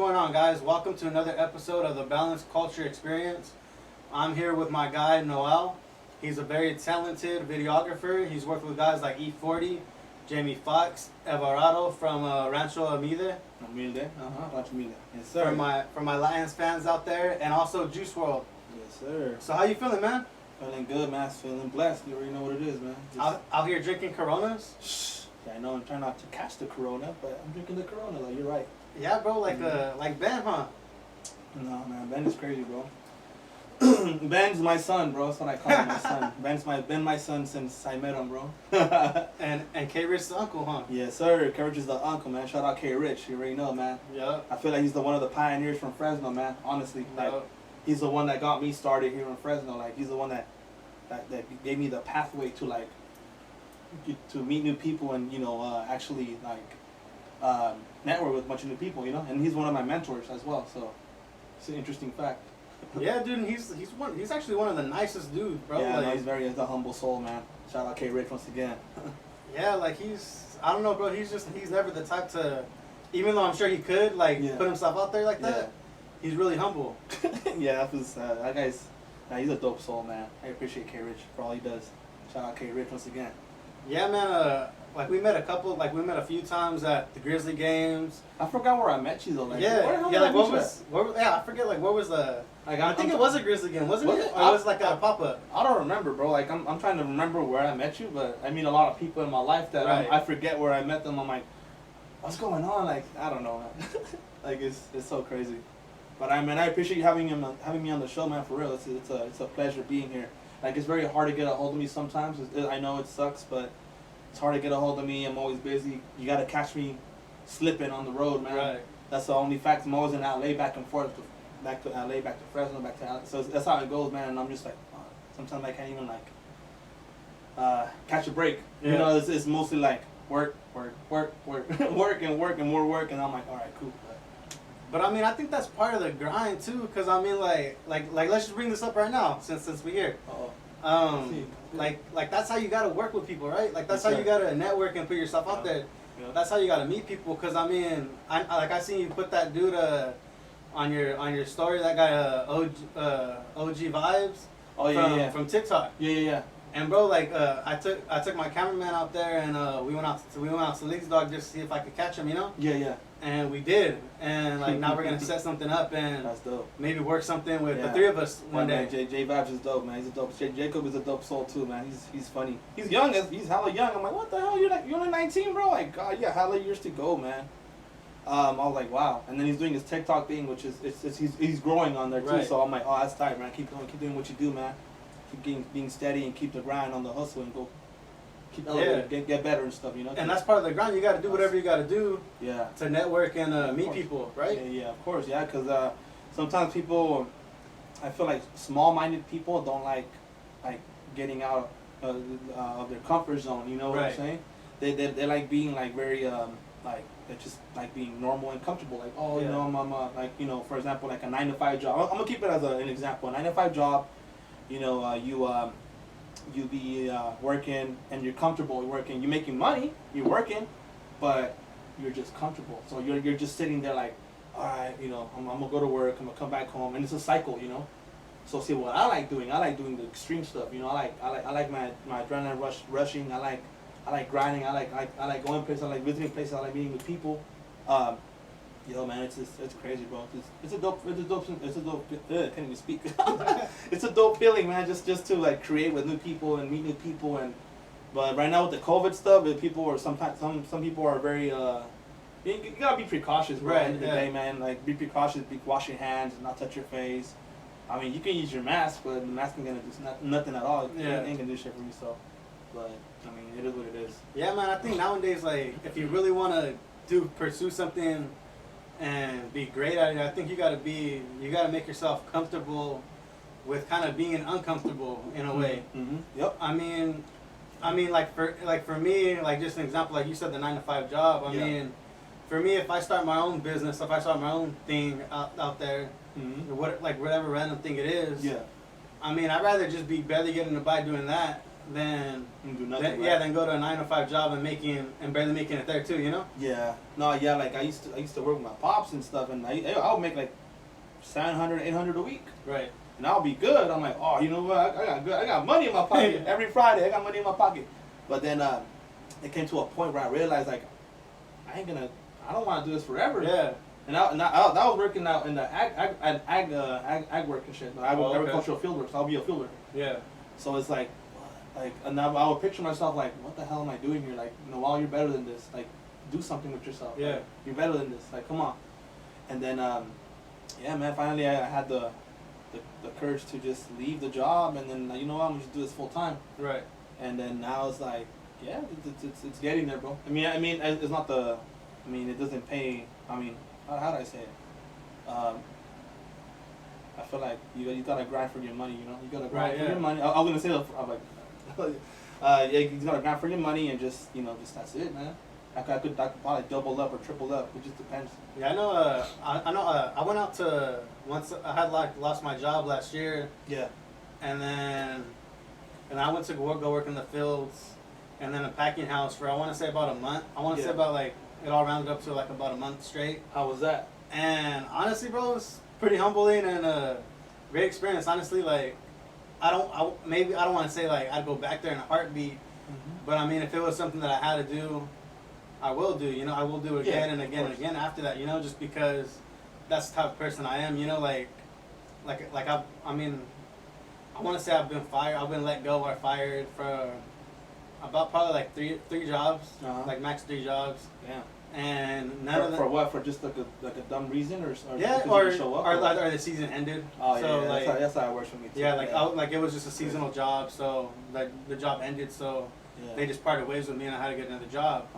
going on, guys? Welcome to another episode of the Balanced Culture Experience. I'm here with my guy, Noel. He's a very talented videographer. He's worked with guys like E40, Jamie Foxx, Everardo from Rancho Humilde. Rancho Humilde. Yes, sir. For my Lions fans out there, and also Juice WRLD. Yes, sir. So how you feeling, man? Feeling good, man. Feeling blessed. You already know what it is, man. Out here drinking Coronas? Yeah, I know I'm trying not to catch the Corona, but I'm drinking the Corona, like, you're right. Yeah, bro, like Ben, huh? No, man, Ben is crazy, bro. Ben's my son, bro. That's what I call him, my son. Ben's been my son since I met him, bro. and K-Rich's uncle, huh? Yes, sir. K-Rich is the uncle, man. Shout out K-Rich. You already know, man. Yeah. I feel like he's one of the pioneers from Fresno, man. Honestly, like he's the one that got me started here in Fresno. Like he's the one that gave me the pathway to like to meet new people and actually like network with a bunch of new people, and he's one of my mentors as well, so it's an interesting fact. Yeah, dude, and he's actually one of the nicest dudes, bro. Yeah, like, he's a humble soul, man. Shout out K-Rich once again. Yeah, like I don't know, bro, he's never the type to, even though I'm sure he could put himself out there like that, he's really humble. Yeah, that guy's, he's a dope soul, man. I appreciate K-Rich for all he does. Shout out K-Rich once again. Yeah, man, we met a few times at the Grizzly games. I forgot where I met you though. Like, I forget, like, what was the, like, I think it was a Grizzly game, wasn't it? Or it was like a pop-up. I don't remember, bro. Like, I'm trying to remember where I met you, but I meet a lot of people in my life that I forget where I met them. I'm like, what's going on? Like, I don't know, man. Like, it's so crazy. But I appreciate you having me on the show, man, for real. It's a pleasure being here. Like, it's very hard to get a hold of me sometimes. I know it sucks, but it's hard to get a hold of me. I'm always busy. You got to catch me slipping on the road, man. Right. That's the only fact. I'm always in LA, back and forth, back to LA, back to Fresno, back to LA. So that's how it goes, man. And I'm just like, sometimes I can't even catch a break. Yeah. It's mostly like work, work, and more work. And I'm like, all right, cool. But I mean, I think that's part of the grind too, cause I mean, like let's just bring this up right now, since we're here. Like that's how you gotta work with people, right? Like that's how you gotta network and put yourself out there. Yeah. That's how you gotta meet people. Cause I mean, I seen you put that dude on your story. That guy OG Vibes. From TikTok. Yeah. And bro, like I took my cameraman out there and we went out to Lee's Dog just to see if I could catch him, Yeah. And we did, and like now we're gonna set something up and that's dope. Maybe work something with the three of us one day. Man, J Vibes is dope, man. He's a dope. Jacob is a dope soul too, man. He's funny. He's young. He's hella young. I'm like, what the hell? You're only 19, bro. Like, God, yeah, hella years to go, man. I was like, wow. And then he's doing his TikTok thing, which is he's growing on there too. Right. So I'm like, oh, that's tight, man. Keep doing what you do, man. Keep being steady and keep the grind on the hustle and go. Keep elevating, get better and stuff, And that's part of the grind. You got to do whatever you got to do. Yeah. To network and meet people, right? Yeah, of course, yeah. Because sometimes people, I feel like small-minded people don't like getting out of their comfort zone. You know what I'm saying? They like being like very they just like being normal and comfortable. Like, I'm for example, like a 9-to-5 job. I'm gonna keep it as an example. A 9-to-5 job. You be working and you're comfortable working. You're making money. You're working, but you're just comfortable. So you're just sitting there like, all right, I'm gonna go to work. I'm gonna come back home, and it's a cycle, So see what I like doing. I like doing the extreme stuff. I like my adrenaline rushing. I like grinding. I like going places. I like visiting places. I like meeting with people. Man, it's crazy, bro. It's a dope. Can't even speak. It's a dope feeling, man. Just to like create with new people and meet new people but right now with the COVID stuff, some people are very you gotta be precautious, bro. At the end of the day, man. Like, be precautious. Wash your hands, not touch your face. I mean, you can use your mask, but the mask ain't gonna do nothing at all. Yeah. It ain't gonna do shit for you. So, but I mean, it is what it is. Yeah, man. I think nowadays, like, if you really want to pursue something and be great at it, I think you gotta make yourself comfortable with kind of being uncomfortable in a way. Mm-hmm. Yep. I mean, for me, like, just an example, like you said, the 9-to-5 job. I mean, for me, if I start my own business, if I start my own thing out there, whatever random thing it is. Yeah. I mean, I'd rather just be barely getting by doing that than do nothing. then, yeah, then go to a 9 to 5 job and barely making it there too. You know? Yeah. No. Yeah. Like I used to work with my pops and stuff, and I would make like 700, 800 a week. Right. And I'll be good. I'm like, oh, you know what? I got money in my pocket every Friday. I got money in my pocket. But then it came to a point where I realized like I don't want to do this forever. Yeah. And I was working out in the ag work and shit, agricultural field work. So I'll be a field worker. Yeah. So it's like, and now I would picture myself like, what the hell am I doing here? Like, Noel, you're better than this. Like, do something with yourself. Yeah. Like, you're better than this. Like, come on. And then, yeah, man. Finally, I had the courage to just leave the job, and then you know what? I'm gonna just do this full time. Right. And then now it's like, yeah, it's getting there, bro. I mean, it's not the, I mean, it doesn't pay. I mean, how do I say it? I feel like you gotta grind for your money. You know, you gotta grind for your money. I was gonna say, I'm like, yeah, you gotta grind for your money, and just that's it, man. I could probably double up or triple up. It just depends. Yeah, I know. I went out to once. I had lost my job last year. Yeah. And I went to go work in the fields, and then a packing house for I want to say about a month. I want to say about like it all rounded up to like about a month straight. How was that? And honestly, bro, it was pretty humbling and a great experience. Honestly, like I don't want to say like I'd go back there in a heartbeat, but I mean if it was something that I had to do, I will do. You know, I will do it again and again and again after that. You know, just because that's the type of person I am. You know, like I mean, I want to say I've been fired. I've been let go or fired for about probably like three jobs, like max 3 jobs. Yeah. And none of them. For what? For just like a dumb reason or yeah, or show up, or the season ended. Oh so yeah, like, that's how it works for me too. Yeah, like it was just a seasonal job, so like the job ended, so they just parted ways with me, and I had to get another job,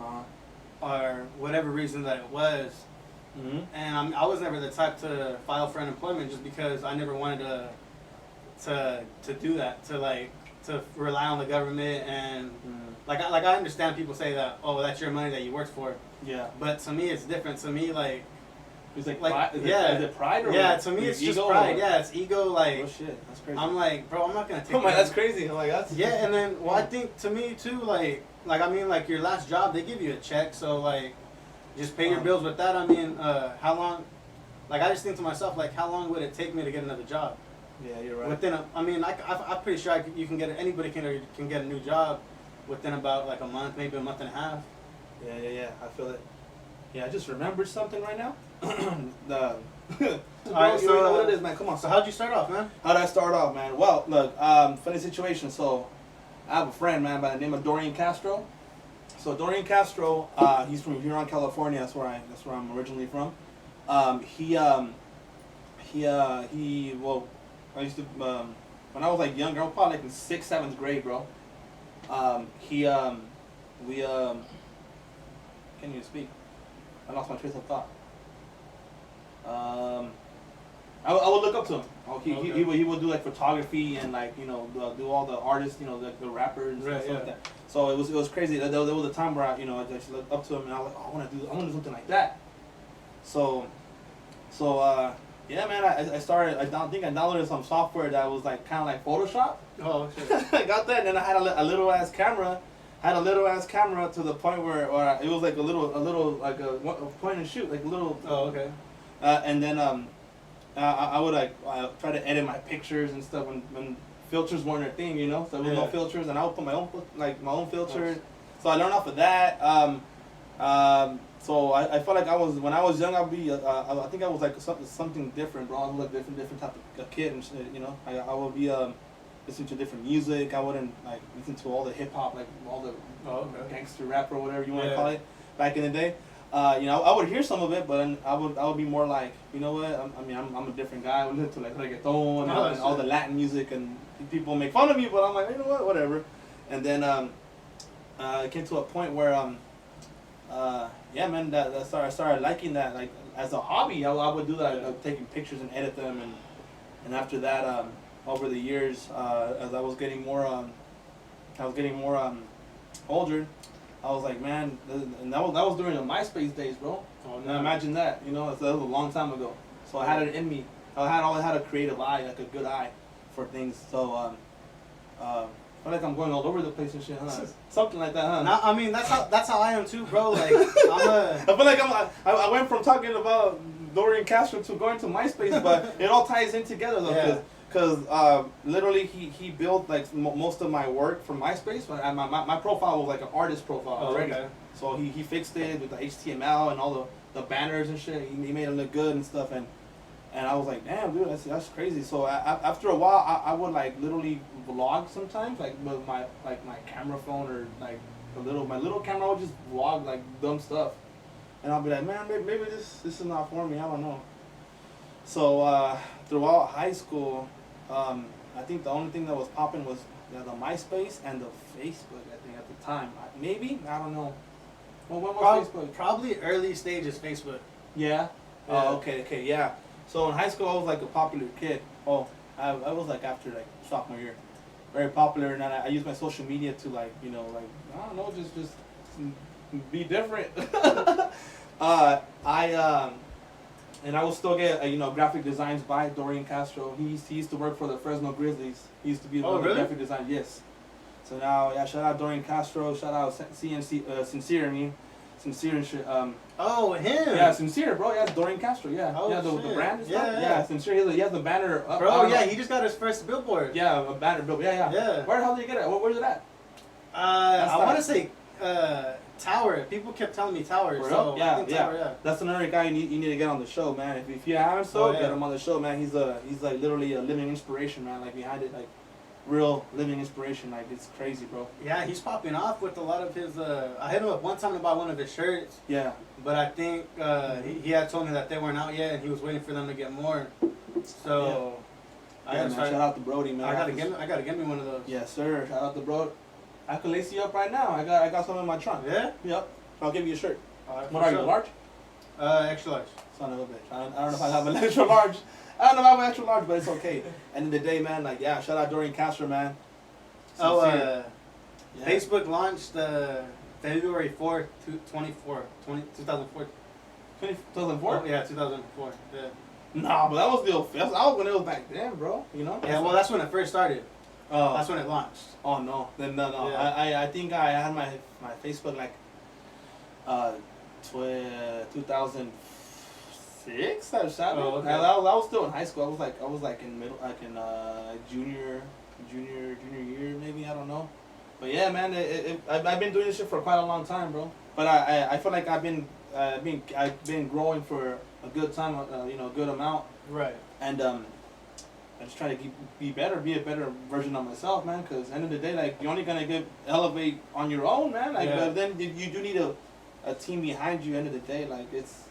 or whatever reason that it was. And I was never the type to file for unemployment just because I never wanted to do that, to rely on the government and like I understand people say that, oh, that's your money that you worked for. Yeah. But to me it's different. To me like it's like pride, is it pride or to me it's just pride. Yeah, it's ego. Like oh shit, that's crazy. I'm like, bro, I'm not gonna take. That's crazy. I'm like that's and then I think to me too, like I mean like your last job they give you a check, so like just pay your bills with that. I mean, how long? Like I just think to myself like, how long would it take me to get another job? Yeah, you're right. Within I'm pretty sure anybody can get a new job within about like a month, maybe a month and a half. Yeah. I feel it. Yeah, I just remembered something right now. All right, so you know what it is, man. Come on. So how'd you start off, man? How'd I start off, man? Well, look, funny situation. So I have a friend, man, by the name of Dorian Castro. So Dorian Castro, he's from Huron, California. That's where I'm originally from. Well, I used to when I was like younger, I was probably like in 6th, 7th grade, bro. Can't even speak. I lost my trace of thought. I would look up to him. He would do like photography and like do all the artists, like the rappers and stuff like that. So it was crazy. There was a time where I just looked up to him and I was like, oh, I want to do something like that. So yeah, man. I think I downloaded some software that was like kind of like Photoshop. Oh shit. I got that, and then I had a little ass camera. To the point where it was like a little like a point and shoot, like a little. Oh okay. And then I would try to edit my pictures and stuff when filters weren't a thing, So there was no filters, and I would put my own filters. So I learned off of that. So I felt like when I was young, I think I was like something different, bro. I was like different type of kid and shit, I would be listening to different music. I wouldn't like listen to all the hip hop, like all the gangster rap or whatever you want to call it back in the day. I would hear some of it, but I would be more like, you know what? I'm a different guy. I would listen to like reggaeton and all the Latin music, and people make fun of me, but I'm like, you know what? Whatever. And then it came to a point where yeah, man, that I started liking that like as a hobby. I would do that, like, taking pictures and edit them, and after that, over the years, as I was getting more older, I was like, man, and that was during the MySpace days, bro. Oh, now imagine that, that was a long time ago. So I had it in me. I had a creative eye, like a good eye for things. So I feel like I'm going all over the place and shit, huh? Something like that, huh? I mean, that's how I am too, bro. Like, I feel like I went from talking about Dorian Castro to going to MySpace, but it all ties in together though. Yeah. Because literally he built like most of my work from MySpace. My profile was like an artist profile already. Okay. So he fixed it with the HTML and all the banners and shit. He made it look good and stuff. And I was like, damn, dude, that's crazy. So after a while, I would like literally vlog sometimes, like with my camera phone or like my little camera. I would just vlog like dumb stuff, and I'll be like, man, maybe this is not for me. I don't know. So throughout high school, I think the only thing that was popping was the MySpace and the Facebook. I think at the time, maybe I don't know. Well, when was Facebook? Probably early stages Facebook. Yeah. Oh, okay, yeah. So in high school, I was like a popular kid. Oh, I was like after like sophomore year, very popular, and then I used my social media to like I don't know, just be different. And I will still get graphic designs by Dorian Castro. He used to work for the Fresno Grizzlies. He used to be the graphic design. Yes. So now, yeah, shout out Dorian Castro. Shout out Sincere. Sincere and shit. Oh, him. Yeah, Sincere, bro. Yeah, Dorian Castro. Yeah. Oh, yeah, the brand and stuff. Yeah. Sincere. He has the banner up. Bro, yeah, he just got his first billboard. Yeah, a banner billboard. Yeah. Where the hell did you get it? Where's it at? I want to say Tower. People kept telling me Tower. So yeah, I think Tower, yeah. That's another guy you need to get on the show, man. If you haven't, get him on the show, man. He's like literally a living inspiration, man. Like behind it, like real living inspiration. Like it's crazy, bro. Yeah, he's popping off with a lot of his. I hit him up one time to buy one of his shirts. Yeah. But I think he had told me that they weren't out yet, and he was waiting for them to get more. So yeah, shout out to Brody, man. I gotta get me one of those. Yes, sir. Shout out to Brody. I can lace you up right now. I got some in my trunk. Yeah. Yep. I'll give you a shirt. What are you, large? Extra large. Son of a bitch. I don't know if I have an extra large. I don't know if I have an extra large, but it's okay. End of the day, man. Like, yeah. Shout out Dorian Castro, man. Sincere. Facebook launched February 4th, 2004. 2004? Oh, yeah, 2004. Yeah. Nah, but that was that was when it was back then, bro. You know? Yeah, well, that's when it first started. Oh. That's when it launched. Oh, no. Then, no. Yeah. I think I had my Facebook, like, 2006 or 7. Oh, okay. I was still in high school. I was like in middle, like in junior year, maybe. I don't know. But yeah, man, I've been doing this shit for quite a long time, bro. But I feel like I've been growing for a good time, a good amount. Right. And I just try to be a better version of myself, man. Because end of the day, like you're only gonna elevate on your own, man. Like, but then you do need a team behind you. End of the day, like it's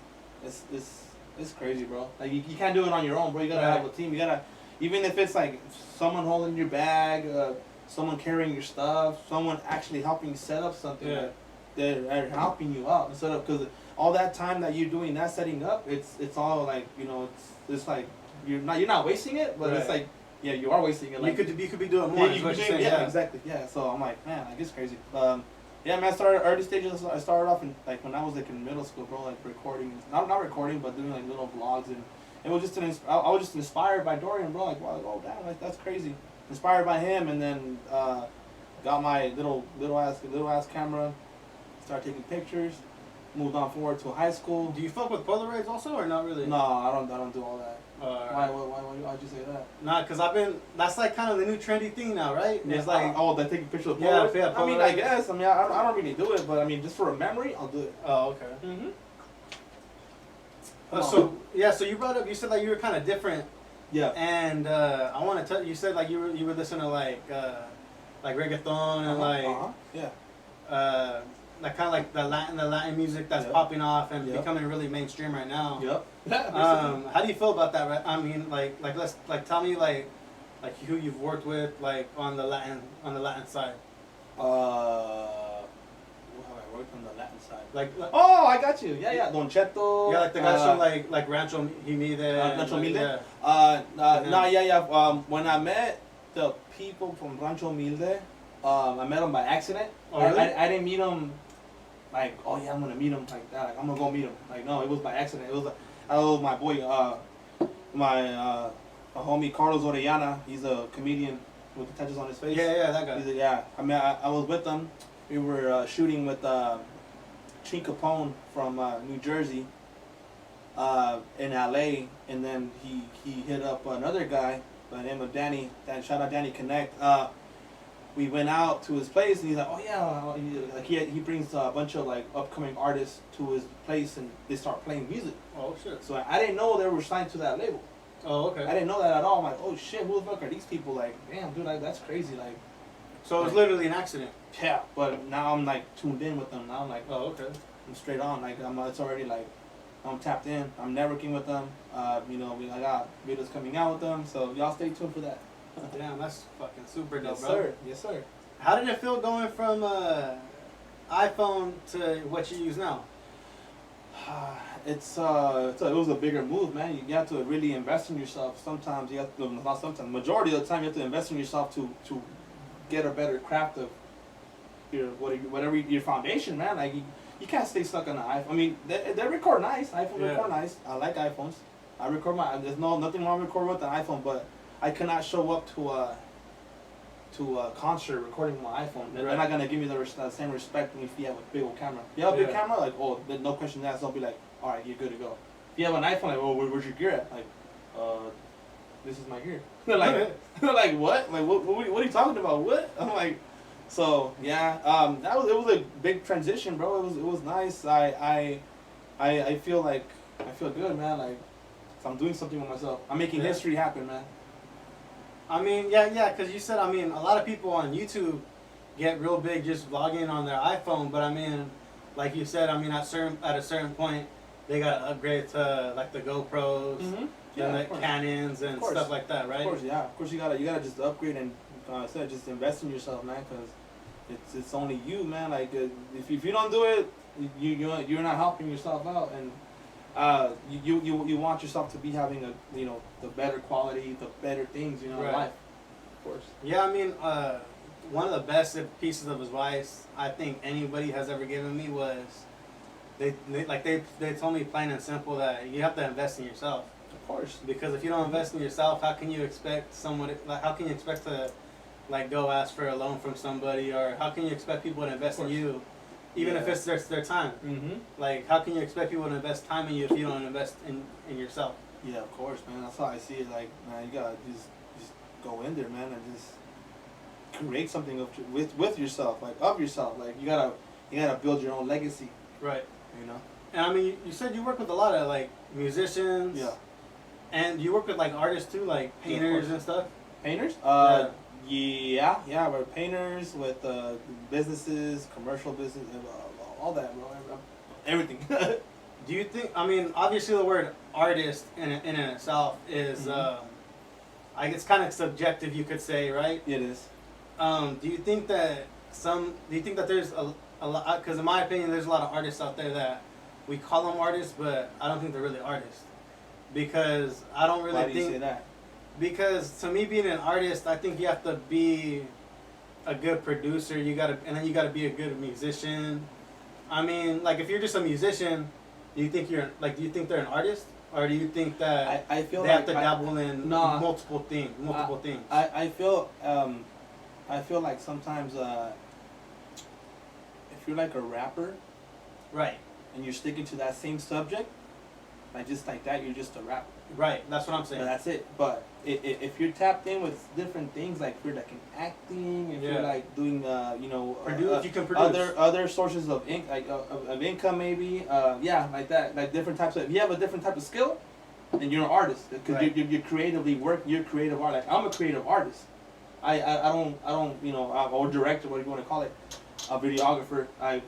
crazy, bro. Like you can't do it on your own, bro. You gotta have a team. You gotta, even if it's like someone holding your bag, someone carrying your stuff, someone actually helping you set up something. Yeah. Like, they're helping you out instead of, because all that time that you're doing that setting up, it's all like it's like you're not wasting it, but it's like you are wasting it. Like you could be doing more. Yeah, exactly. Yeah, so I'm like, man, like it's crazy. Yeah, man, I started early stages. I started off in like when I was like in middle school, bro, like recording, not recording, but doing like little vlogs, and it was just I was just inspired by Dorian, bro. Like, wow, oh damn, like that's crazy. Inspired by him, and then got my little ass camera, started taking pictures. Moved on forward to high school. Do you fuck with Polaroids also, or not really? No, I don't do all that. Why'd you say that? Nah, cause that's like kind of the new trendy thing now, right? Yeah, it's like they take a picture of Polaroids. Yeah, I mean, I guess. I mean, I don't really do it, but I mean, just for a memory, I'll do it. Oh, okay. So you brought up, you said like you were kind of different. Yeah. And I want to tell you said like you were listening to like reggaeton and like kind of like the Latin music that's popping off and becoming really mainstream right now. Yep. How do you feel about that? Right? I mean, like tell me like who you've worked with like on the Latin side. Who have I worked on the Latin side? Like oh, I got you. Yeah, Don Cheto. Yeah, like the guys from like Rancho Humilde. Rancho Humilde. When I met the people from Rancho Humilde, I met them by accident. Oh, really? I didn't meet them like, oh yeah, I'm gonna meet him like that. Like I'm gonna go meet him. Like no, it was by accident. It was my boy, my homie Carlos Orellana. He's a comedian. with the tattoos on his face. Yeah, that guy. Yeah, I mean, I was with them. We were shooting with Chin Capone from New Jersey in LA, and then he hit up another guy by the name of Danny. Shout out Danny Connect. We went out to his place, and he's like, "Oh yeah," he brings a bunch of like upcoming artists to his place, and they start playing music. Oh shit. So I didn't know they were signed to that label. Oh okay. I didn't know that at all. I'm like, "Oh shit, who the fuck are these people?" Like, damn, dude, like that's crazy. Like, so it was literally an accident. yeah. But now I'm like tuned in with them. Now I'm like, Oh okay. I'm straight on. Like it's already like I'm tapped in. I'm networking with them. You know, I got videos coming out with them. So y'all stay tuned for that. Damn, that's fucking super dope, Yes, bro. sir. Yes, sir. How did it feel going from iPhone to what you use now? It was a bigger move, man. You have to really invest in yourself. Sometimes you have to, not sometimes, majority of the time you have to invest in yourself to get a better craft of whatever your foundation, man. Like you can't stay stuck on an iPhone. I mean, they record nice. iPhone record nice. I like iPhones. I record there's nothing wrong with recording with an iPhone, but I cannot show up to a concert recording with my iPhone. They're not gonna give me the same respect if you have a big old camera. If you have a big camera, like, oh, no question asked, they'll be like, all right, you're good to go. If you have an iPhone, like, oh, where's your gear at? Like, this is my gear. They're like, like what? Like, what are you talking about? What? I'm like, so yeah, it was a big transition, bro. It was nice. I feel good, man. Like, so I'm doing something with myself. I'm making history happen, man. I mean, yeah, because you said, I mean, a lot of people on YouTube get real big just vlogging on their iPhone, but I mean, like you said, I mean, at a certain point, they gotta upgrade to like the GoPros, and the Canons and stuff like that, right? Of course, yeah. Of course, you gotta just upgrade and just invest in yourself, man, because it's only you, man. Like if you don't do it, you're not helping yourself out, and you want yourself to be having the better quality, the better things, in life. Of course. Yeah, I mean, one of the best pieces of advice I think anybody has ever given me was they told me plain and simple that you have to invest in yourself. Of course. Because if you don't invest in yourself, how can you expect to like go ask for a loan from somebody, or how can you expect people to invest in you? Even if it's their time. Mm-hmm. Like, how can you expect people to invest time in you if you don't invest in yourself? Yeah, of course, man. That's how I see it. Like, man, you gotta just go in there, man, and just create something with yourself, like of yourself. Like, you gotta build your own legacy. Right. And I mean, you said you work with a lot of like musicians. Yeah. And you work with like artists too, like painters and stuff. Painters? Yeah, we're painters with businesses, commercial business, all that, bro. Everything. Do you think? I mean, obviously the word artist in itself is, it's kind of subjective, you could say, right? It is. Do you think that there's a lot? Because in my opinion, there's a lot of artists out there that we call them artists, but I don't think they're really artists. Because I don't really think. Why do you say that? Because to me, being an artist, I think you have to be a good producer. And then you gotta be a good musician. I mean, like if you're just a musician, do you think they're an artist, or do you think that I feel they have to dabble in multiple things? I feel like sometimes if you're like a rapper, right, and you're sticking to that same subject, like just like that, you're just a rapper. Right, that's what I'm saying. But that's it. But if you're tapped in with different things, like if you're like in acting, if you're like doing, if you can produce other sources of of income, maybe, like that, like different types of. If you have a different type of skill, then you're an artist because you're creatively You're creative art. Like I'm a creative artist. I don't or director, whatever you want to call it, a videographer. I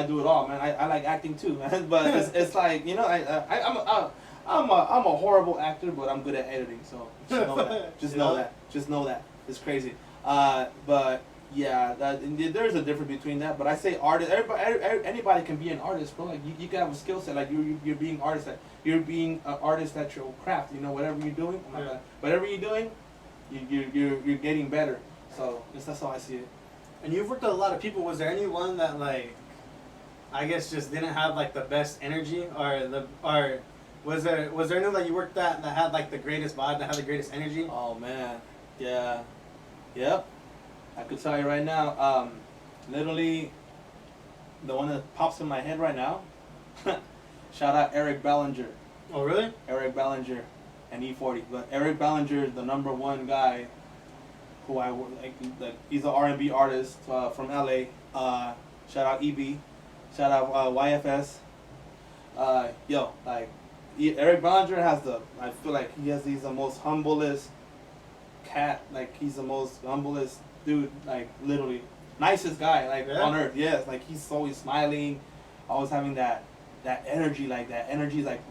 do it all, man. I like acting too, man. But it's like I'm a horrible actor, but I'm good at editing. So just know that. Just know that. It's crazy. But yeah, there's a difference between that. But I say artist. Anybody can be an artist, bro. Like you can have a skill set. Like you're being artist. You're being an artist at your craft. Whatever you're doing. Whatever you're doing, you're getting better. So that's how I see it. And you've worked with a lot of people. Was there anyone that I guess just didn't have like the best energy, or was there anyone that you worked at that had like the greatest vibe, that had the greatest energy? Oh man, yeah. Yep. I could tell you right now, literally, the one that pops in my head right now, shout out Eric Bellinger. Oh, really? Eric Bellinger and E40. But Eric Bellinger is the number one guy who I like. He's an R&B artist from LA. Shout out EB. Shout out YFS. Yo, like Eric Bellinger has I feel like he's the most humblest cat. Like he's the most humblest dude. Like literally nicest guy like on earth. Yes, like he's always smiling, always having that energy, like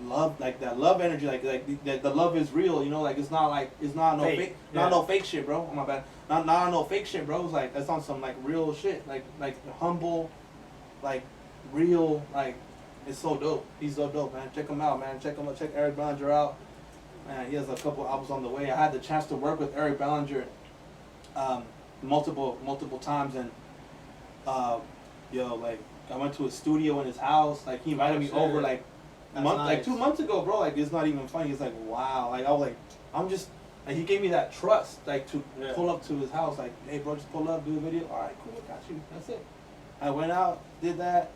love, like that love energy, like the love is real, you know, like it's not no fake, not no fake shit, bro. Oh my bad, not no fake shit, bro. It's like that's on some like real shit, like humble, like real, like it's so dope. He's so dope, man. Check him out, man. Check Eric Bellinger out, man. He has a couple albums on the way. I had the chance to work with Eric Bellinger, multiple times, and yo, like. I went to a studio in his house. Like he invited me over like like 2 months ago, bro. Like it's not even funny. It's like wow. Like I was like, I'm just like he gave me that trust, like to pull up to his house. Like hey, bro, just pull up, do a video. All right, cool, got you. That's it. I went out, did that.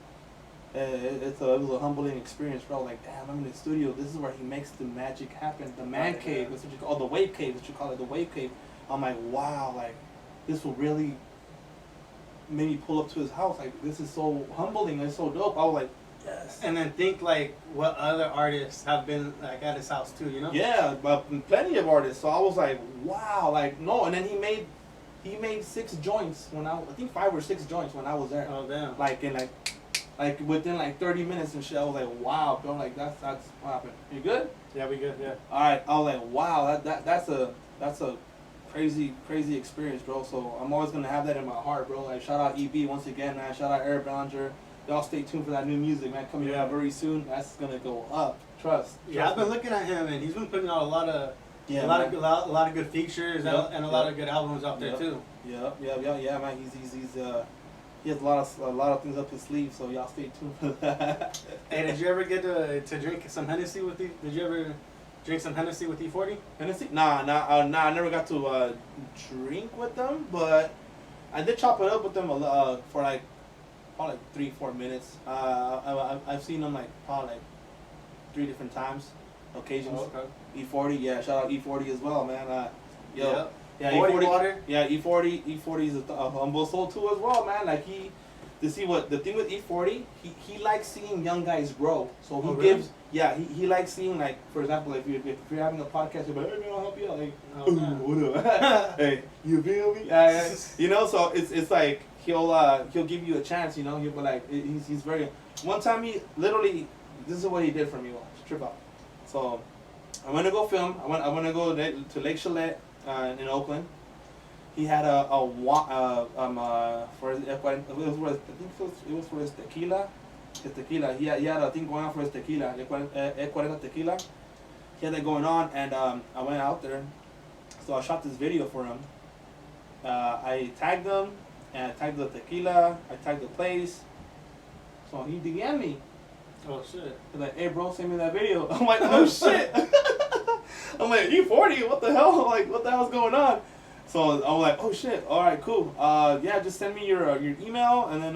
It was a humbling experience, bro. Like damn, I'm in the studio. This is where he makes the magic happen. The man cave, that's what you call the wave cave. That's what you call it, the wave cave. I'm like wow, like this will really. Made me pull up to his house. Like this is so humbling and so dope. I was like, yes. And then think like what other artists have been like at his house too, you know? Yeah, but plenty of artists. So I was like, wow, like no. And then he made 6 joints when I think 5 or 6 joints when I was there. Oh damn. Like in like within like 30 minutes and shit. I was like, wow, bro. Like that's what happened. You good? Yeah, we good. Yeah. All right. I was like, wow. That's a crazy experience, bro. So I'm always gonna have that in my heart, bro. Like shout out EB once again, man. Shout out Eric Bellinger. Y'all stay tuned for that new music, man. Coming out very soon. That's gonna go up. Trust. Yeah, I've been looking at him, and he's been putting out a lot of good features and a lot of good albums out there too. Yeah, man. He has a lot of things up his sleeve. So y'all stay tuned for that. Hey, did you ever get to drink some Hennessy with the? Did you ever? Drink some Hennessy with E40? Hennessy? Nah. I never got to drink with them, but I did chop it up with them for like probably 3-4 minutes. I've seen them like probably like 3 different times, occasions. Oh, okay. E40, yeah. Shout out E40 as well, man. Yeah, E40 water. Yeah, E40 is a humble soul too as well, man. Like the thing with E40, he likes seeing young guys grow. So he gives. Yeah, he likes seeing, like, for example, if you're having a podcast, you're like, hey man, I'll help you out. Like, what up? Hey, you feel me? You know, so it's like he'll give you a chance. You know, he'll be like, he's very. One time he literally, this is what he did for me. Watch, trip out. So I went to go film. I went to go to Lake Chalet in Oakland. He had for his, I think it was for his tequila. His tequila. He had a thing going on for his tequila. E40 tequila. He had that going on, and I went out there. So I shot this video for him. I tagged him, and I tagged the tequila. I tagged the place. So he DM'd me. Oh shit. He's like, hey bro, send me that video. I'm like, oh shit. I'm like, E40, what the hell? I'm like, what the hell's going on? So I'm like, oh shit, all right, cool. Yeah, just send me your email, and then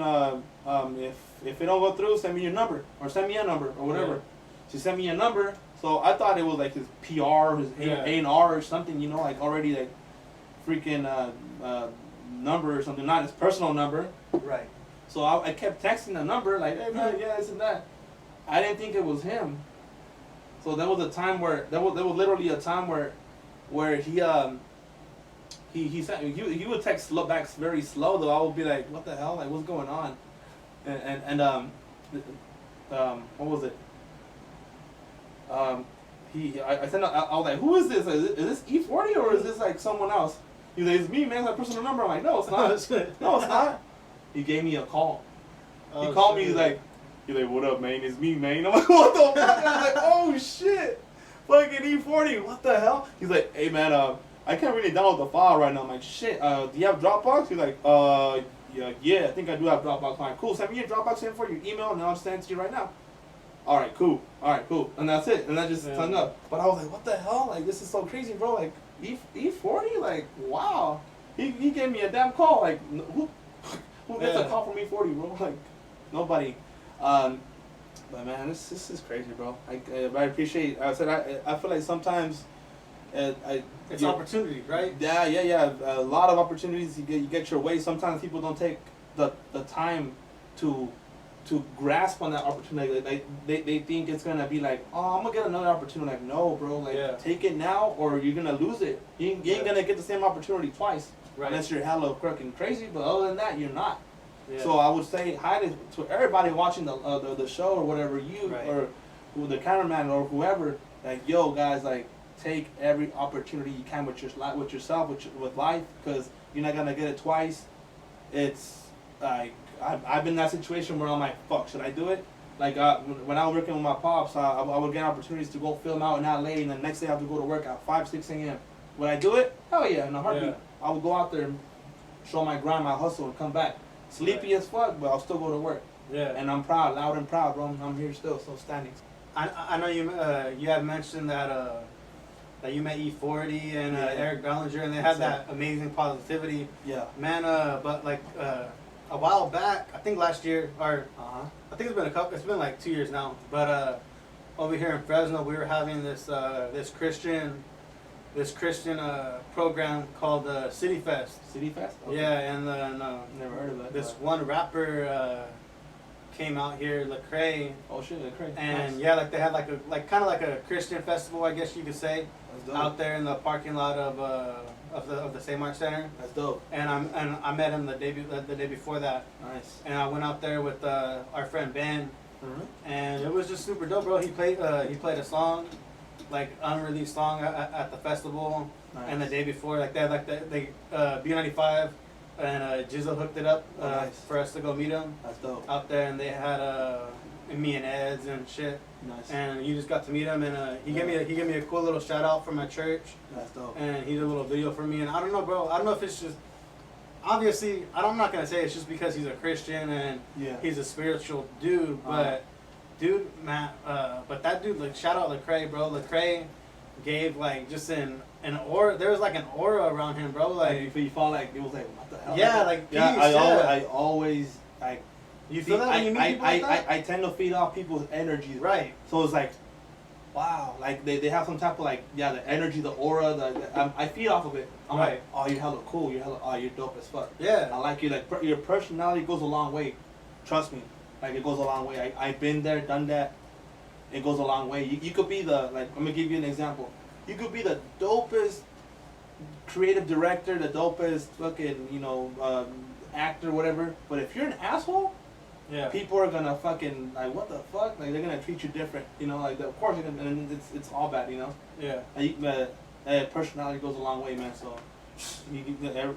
if it don't go through, send me your number, or send me a number, or whatever. She sent me a number, so I thought it was like his PR, his A&R or something, you know, like already like freaking number or something, not his personal number. Right. So I kept texting the number, like, hey man, yeah, this and that. I didn't think it was him. So there was a time where there was literally a time where he sent he would text back very slow though. I would be like, what the hell? Like, what's going on? And what was it? I sent out, I was like, who is this? Is this E40 or is this like someone else? He's like, it's me, man. It's my personal number. I'm like, no, it's not. No, it's not. He gave me a call. He called me. He's like, what up, man? It's me, man. I'm like, what the fuck? I'm like, oh shit, fucking E40. What the hell? He's like, hey man, I can't really download the file right now. I'm like, shit. Do you have Dropbox? He's like, yeah, I think I do have Dropbox. Fine, cool. Send me your Dropbox info, your email, and I'll send it to you right now. All right, cool. And that's it. And I just hung up. But I was like, what the hell? Like, this is so crazy, bro. Like, E40? Like, wow. He gave me a damn call. Like, who gets Yeah. a call from E40, bro? Like, nobody. But man, this is crazy, bro. I appreciate. I said I feel like sometimes, It's opportunity, right? Yeah. A lot of opportunities you get your way. Sometimes people don't take the time to grasp on that opportunity. Like they think it's gonna be like, oh, I'm gonna get another opportunity. Like, no, bro. Like, take it now or you're gonna lose it. You ain't gonna get the same opportunity twice, right? Unless you're hella fucking crazy. But other than that, you're not. Yeah. So I would say hi to everybody watching the show or whatever, or the cameraman or whoever. Like, yo, guys, like, take every opportunity you can with yourself, with life, because you're not gonna get it twice. It's like I've been in that situation where I'm like, fuck, should I do it? Like, when I was working with my pops, I would get opportunities to go film out in LA, and the next day I have to go to work at 5-6 a.m. Would I do it? Hell yeah, in a heartbeat. Yeah. I would go out there and show my grind, my hustle, and come back. Sleepy as fuck, but I'll still go to work. Yeah. And I'm proud, loud and proud, bro. I'm here still standing. I know you had mentioned that you met E40 and Eric Bellinger, and they had that amazing positivity. Yeah. Man, but like a while back, I think last year, or I think it's been like 2 years now. But over here in Fresno, we were having this Christian program called City Fest. City Fest? Okay. Yeah, and then never heard of that. This one rapper came out here, Lecrae. Oh shit, Lecrae. And nice. yeah, like they had kind of like a Christian festival, I guess you could say, out there in the parking lot of the St. Mark Center. That's dope. And I met him the day before that. Nice. And I went out there with our friend Ben. Mm-hmm. And it was just super dope, bro. He played a song, like unreleased song at the festival. Nice. And the day before, like they B95 and Jizzle hooked it up nice. For us to go meet him. That's dope. Out there, and they had me and Eds and shit. Nice. And you just got to meet him, and he gave me a cool little shout out from my church. That's dope. And he did a little video for me, and I don't know, bro. I don't know if it's just. Obviously, I'm not gonna say it's just because he's a Christian and he's a spiritual dude, but dude, man, but that dude, like, shout out Lecrae, bro. Lecrae gave like just an aura. There was like an aura around him, bro. Like you felt like it was like, what the hell? Yeah, like peace, I always like. You feel that when you meet people like that? I tend to feed off people's energy, right? So it's like, wow, like they have some type of like the energy, the aura, I feed off of it. I'm like, oh, you're hella cool, you're dope as fuck. Yeah, I like you. Like your personality goes a long way. Trust me, like it goes a long way. I've been there, done that. It goes a long way. You could be I'm gonna give you an example. You could be the dopest creative director, the dopest fucking actor, whatever. But if you're an asshole. Yeah. People are gonna fucking like, what the fuck? Like, they're gonna treat you different, like of course, and it's all bad, Yeah. Personality goes a long way, man. So,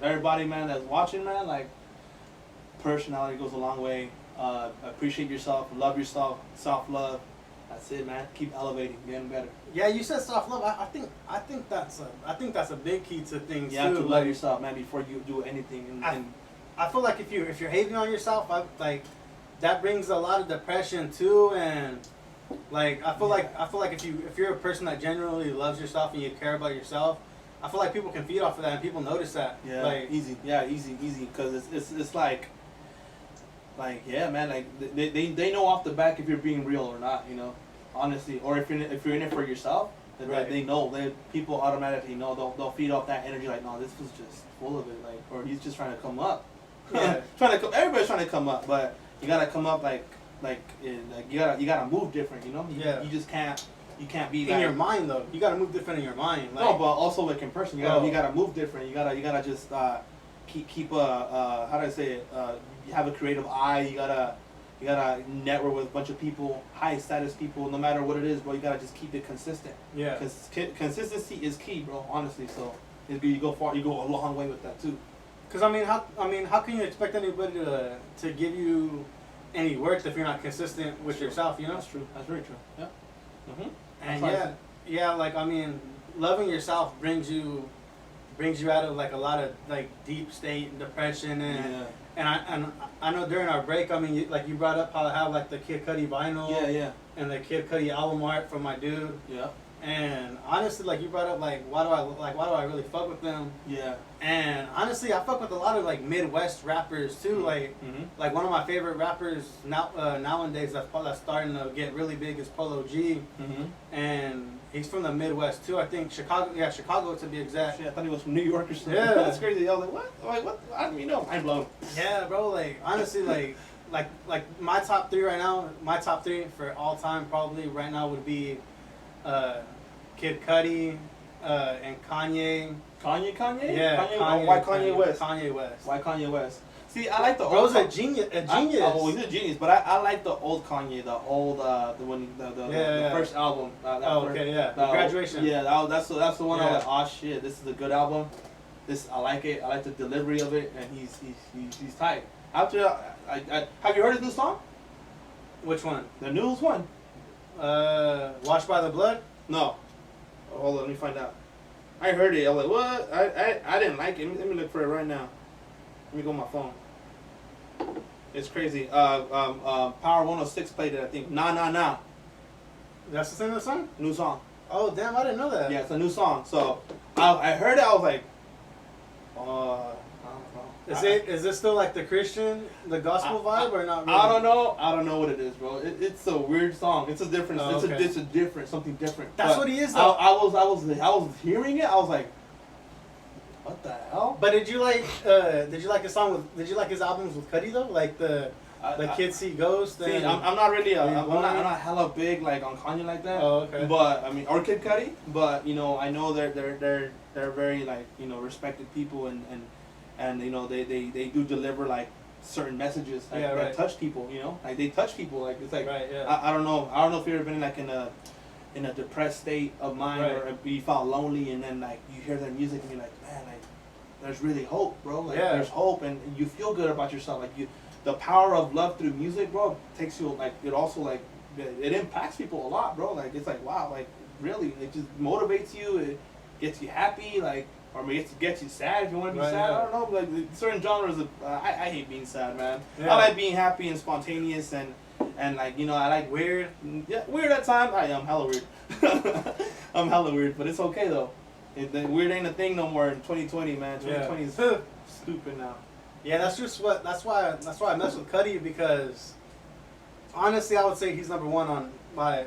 everybody, man, that's watching, man, like, personality goes a long way. Appreciate yourself, love yourself, self-love. That's it, man. Keep elevating, getting better. Yeah, you said self-love. I think that's a big key to things too. You have to love yourself, man, before you do anything. I feel like if you're hating on yourself, that brings a lot of depression too, and like I feel like if you're a person that genuinely loves yourself and you care about yourself, I feel like people can feed off of that and people notice that. Yeah, like, easy, because it's like yeah, man, like they know off the back if you're being real or not, honestly, or if you're in it for yourself, then right. They know, people automatically know. They'll feed off that energy, like, no, this was just full of it, like, or he's just trying to come up. Yeah. Everybody's trying to come up, but you gotta come up you gotta move different, Yeah. You just can't be in your mind though. You gotta move different in your mind. Like, no, but also like in person, you gotta move different. You gotta just keep how do I say it? You have a creative eye. You gotta network with a bunch of people, high status people, no matter what it is, bro. You gotta just keep it consistent. Yeah. Because consistency is key, bro. Honestly, so you go far. You go a long way with that too. Because how can you expect anybody to give you any work if you're not consistent with yourself? That's true. That's very true. Yeah. Mhm. And like loving yourself brings you out of like a lot of like deep state and depression and I know during our break, you brought up how I have like the Kid Cudi vinyl. Yeah. And the Kid Cudi album art from my dude. Yeah. And honestly, like you brought up, like why do I really fuck with them? Yeah. And honestly, I fuck with a lot of like Midwest rappers too. Like one of my favorite rappers nowadays that's starting to get really big is Polo G, and he's from the Midwest too. I think Chicago to be exact. Shit, I thought he was from New York or something. Yeah, that's crazy. I was like, what? I'm like, what? I don't even know. Mind blown. Yeah, bro. Like honestly, like my top three right now. My top three for all time probably right now would be Kid Cudi and Kanye. Kanye? Yeah. Kanye, why Kanye West? Kanye West. Why Kanye West? See, I like the Bro's old. a genius. He's a genius, but I like the old Kanye, the first album. The Graduation. Yeah, that's the one. Yeah. I was like, oh shit, this is a good album. I like it. I like the delivery of it, and he's tight. After have you heard his new song? Which one? The newest one. Washed by the Blood? No. Oh, hold on, let me find out. I heard it. I was like, what? I didn't like it. Let me look for it right now. Let me go on my phone. It's crazy. Power 106 played it, I think. Nah. That's the name of the song? New song. Oh, damn, I didn't know that. Yeah, it's a new song. So, I heard it, I was like, I don't know. Is this still like the gospel vibe or not really? I don't know. I don't know what it is, bro. It's a weird song. It's a different. Oh, okay. It's a different, something different. That's what he is, though. I was hearing it. I was like, what the hell? But did you like his albums with Cudi though? Like the Kids See Ghost. See, I'm not really I'm not hella big like on Kanye like that. Oh, okay. But I mean, or Kid Cudi. But you know, I know they're very like, you know, respected people, and you know, they do deliver like certain messages that touch people. You know, like they touch people. Like it's like, right, yeah. I don't know if you've ever been like in a depressed state of mind, or you felt lonely, and then like you hear their music and you're like, man, like there's really hope, bro. Like there's hope, and you feel good about yourself. Like the power of love through music, bro, takes you like, it also like it impacts people a lot, bro. Like it's like, wow, like really, it just motivates you. It gets you happy, like, or maybe it gets you sad if you want to be sad. I don't know, like certain genres of I hate being sad, man. I like being happy and spontaneous, and like, you know, I like weird. Yeah, weird at times. I am hella weird. I'm hella weird, but it's okay though. Weird ain't a thing no more in 2020, man. 2020 is stupid now. Yeah, that's why I mess with Cudi, because honestly I would say he's number one on my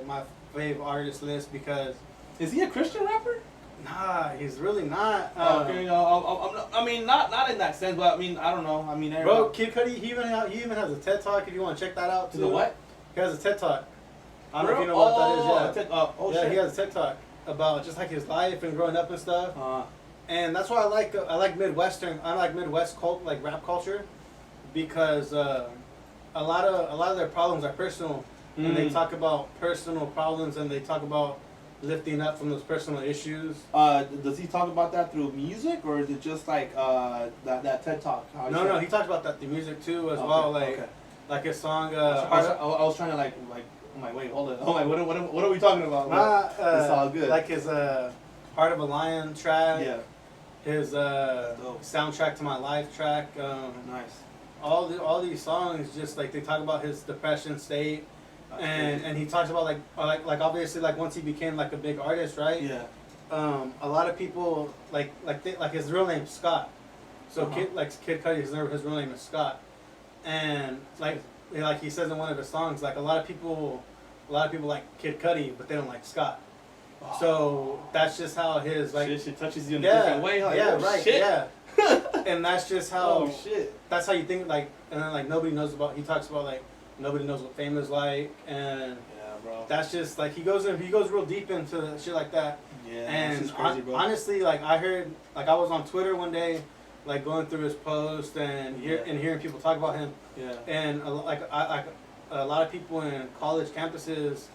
fave artist list, because is he a Christian rapper? Nah, he's really not. Okay, I mean, not in that sense, but I mean, I don't know. I mean, bro, Kid Cudi, he even has a TED Talk if you want to check that out too. The what? He has a TED Talk. I don't know if you know what that is. Yeah. Shit. He has a TED Talk about just like his life and growing up and stuff. And that's why I like Midwest rap culture, because a lot of their problems are personal, and they talk about personal problems, and they talk about lifting up from those personal issues. Does he talk about that through music, or is it just like that TED Talk? No, he talked about that through music too as well. Like his song. I was trying to like. I'm like, wait, hold on. Oh my, what are we talking about? It's all good. Like his Heart of a Lion track. Yeah. His Soundtrack to My Life track. Nice. All these songs, just like they talk about his depression state, and he talks about like obviously like once he became like a big artist, right? Yeah. A lot of people like his real name's Scott, so Kid Cudi, his real name is Scott, and like he says in one of his songs, like a lot of people like Kid Cudi, but they don't like Scott. Oh. So that's just how his like shit touches you in a different way. Like, right, shit. yeah. And that's just how. Oh shit. That's how you think, like, and then like nobody knows about. He talks about like nobody knows what fame is like, and yeah, bro. That's just like he goes real deep into shit like that. Yeah, and that's crazy, bro. Honestly, like I heard, like I was on Twitter one day, like going through his post and hearing people talk about him. Yeah. And a lot of people in college campuses,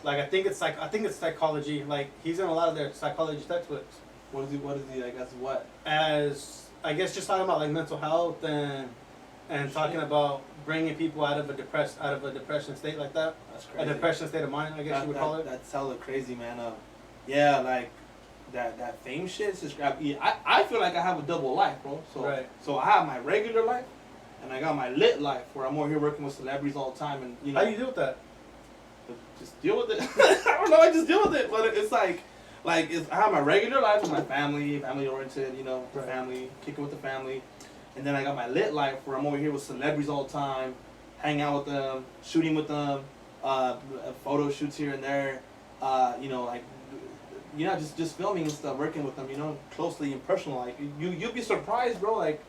like I think it's psychology. Like he's in a lot of their psychology textbooks. What is he? I guess what? As I guess just talking about like mental health and talking about bringing people out of a depression state like that. That's crazy. A depression state of mind, I guess you would call it. That's hella crazy, man. Yeah, like that fame shit is just I feel like I have a double life, bro. So I have my regular life, and I got my lit life where I'm over here working with celebrities all the time, and you know. How do you deal with that? Just deal with it. I don't know. I just deal with it, but it's like Like, I have my regular life with my family oriented, you know, Right. family, kicking with the family. And then I got my lit life where I'm over here with celebrities all the time, hang out with them, shooting with them, photo shoots here and there, you know, like, you know, just filming and stuff, working with them, you know, closely and personal. Like, you'd be surprised, bro, like,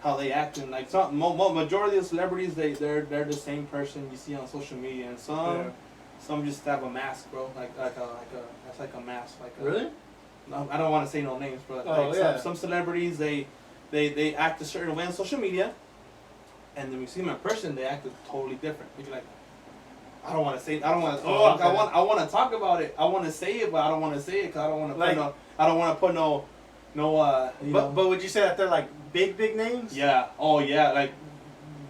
how they act. And, like, some majority of celebrities, they're the same person you see on social media. And some just have a mask, bro, that's like a mask. Like Really? No, I don't want to say no names, but some celebrities, they act a certain way on social media, and then we see them in person, they act totally different. You're like, I don't want to say, I want to talk about it. I want to say it, but I don't want to say it because I don't want to put no. But would you say that they're like big names? Yeah. Oh yeah. Like,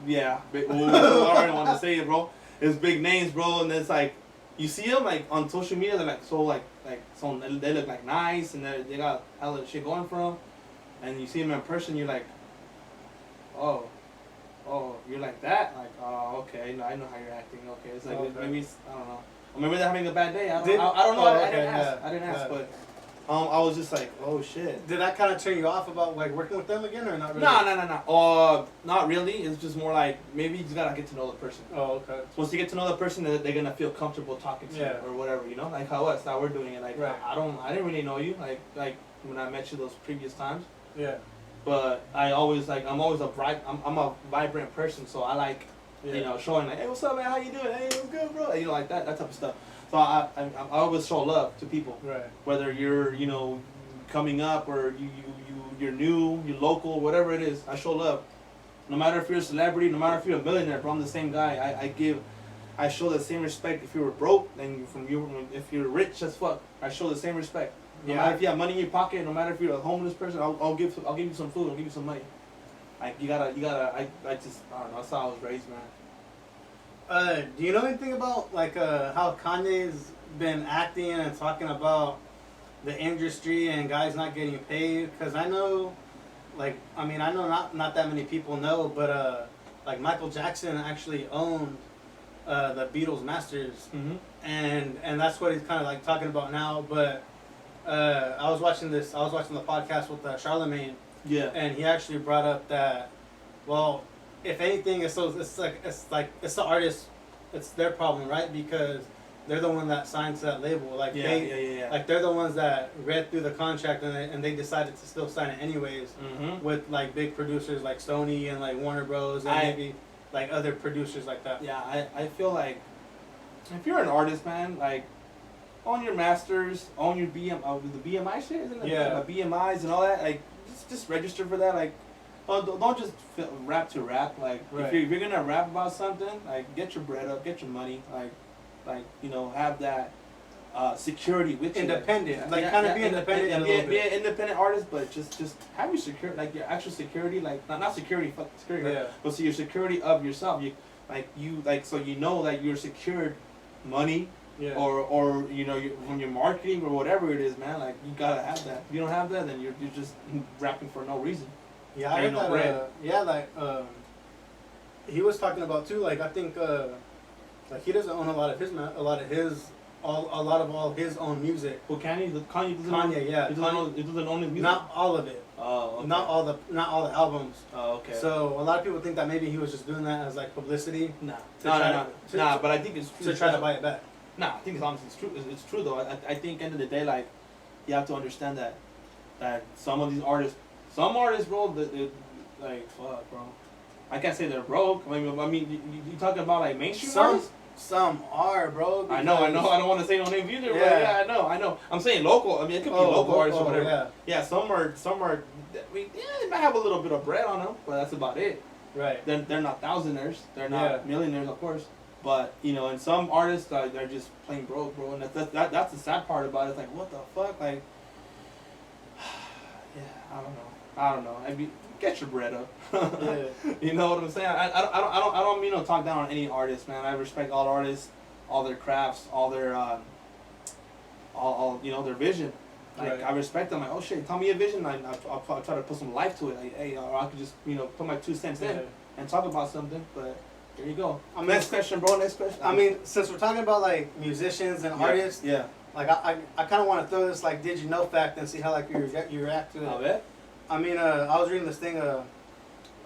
yeah. I don't want to say it, bro. It's big names, bro, and it's like you see them like on social media. They're like so they look like nice, and they got hella shit going for them. And you see them in person, you're like, oh, you're like that? Like, oh, okay, I know how you're acting. Okay, it's like maybe I don't know. Or maybe they're having a bad day. I don't know. I didn't ask, but I was just like, oh shit. Did that kind of turn you off about like working with them again, or not really? No. Not really. It's just more like maybe you just gotta get to know the person. Oh, okay. So once you get to know the person, they're gonna feel comfortable talking to you or whatever, you know, like how us. Now we're doing it. Like I didn't really know you. Like when I met you those previous times. Yeah. But I'm always I'm a vibrant person, so I like, you know, showing like, hey, what's up, man? How you doing? Hey, what's good, bro? You know, like that type of stuff. So I always show love to people. Right. Whether you're, you know, coming up or you're new, you're local, whatever it is, I show love. No matter if you're a celebrity, no matter if you're a millionaire, bro, I'm the same guy. I show the same respect if you were broke and if you're rich as fuck. I show the same respect. No matter if you have money in your pocket, no matter if you're a homeless person, I'll give you some food, I'll give you some money. Like I don't know, that's how I was raised, man. Do you know anything about like how Kanye's been acting and talking about the industry and guys not getting paid? Because I know, not that many people know, but like Michael Jackson actually owned the Beatles masters, and that's what he's kind of like talking about now. But I was watching the podcast with Charlemagne. Yeah. And he actually brought up that, well, if anything, it's the artist, it's their problem, right? Because they're the one that signed to that label. Like like they're the ones that read through the contract and they decided to still sign it anyways. With like big producers like Sony and like Warner Bros. And maybe like other producers like that. Yeah, I feel like if you're an artist, man, like, own your masters, own your the BMI shit, isn't it? Yeah. The BMIs and all that. Like, just register for that. Like, don't just rap to rap. Like, if you're gonna rap about something, like, get your bread up, get your money. Like you know, have that security with independent. you. Like, kind of be independent. And be an independent artist, but just have your security, like your actual security, like not security, fuck security. Yeah. But so your security of yourself. So you know that you're secured money. Yeah. Or you know, when you're marketing or whatever it is, man, like, you gotta have that. If you don't have that, then you're just rapping for no reason. Yeah, I heard that. He was talking about too. Like, I think like he doesn't own a lot of all his own music. Well, Kanye doesn't Kanye he doesn't own his music. Not all of it. Oh, okay. Not all the albums. Oh, okay. So a lot of people think that maybe he was just doing that as like publicity. No. But I think it's true. To try to buy it back. Nah, I think it's true. It's true though. I think end of the day, like, you have to understand that some of these artists, bro, like, fuck, bro. I can't say they're broke. I mean, you talking about like mainstream artists? Some are, bro. I know. I don't want to say no names either. Yeah. But I know. I'm saying local. I mean, it could be local artists or whatever. Yeah. Some are. I mean, they might have a little bit of bread on them, but that's about it. Right. They're not thousandaires. They're not millionaires, of course. But, you know, and some artists, they're just plain broke, bro. And that's the sad part about it. It's like, what the fuck? Like, yeah, I don't know. I mean, get your bread up. You know what I'm saying? I don't mean to talk down on any artist, man. I respect all artists, all their crafts, all their, all you know, their vision. Like, I respect them. Like, oh shit, tell me a vision. I'll try to put some life to it. Like, hey, or I could just, you know, put my 2 cents in and talk about something. But there you go. Next question, bro. Next question. I mean, since we're talking about like musicians and artists, Like I kind of want to throw this like did you know fact and see how like you react to it. A ver. I mean, I was reading this thing.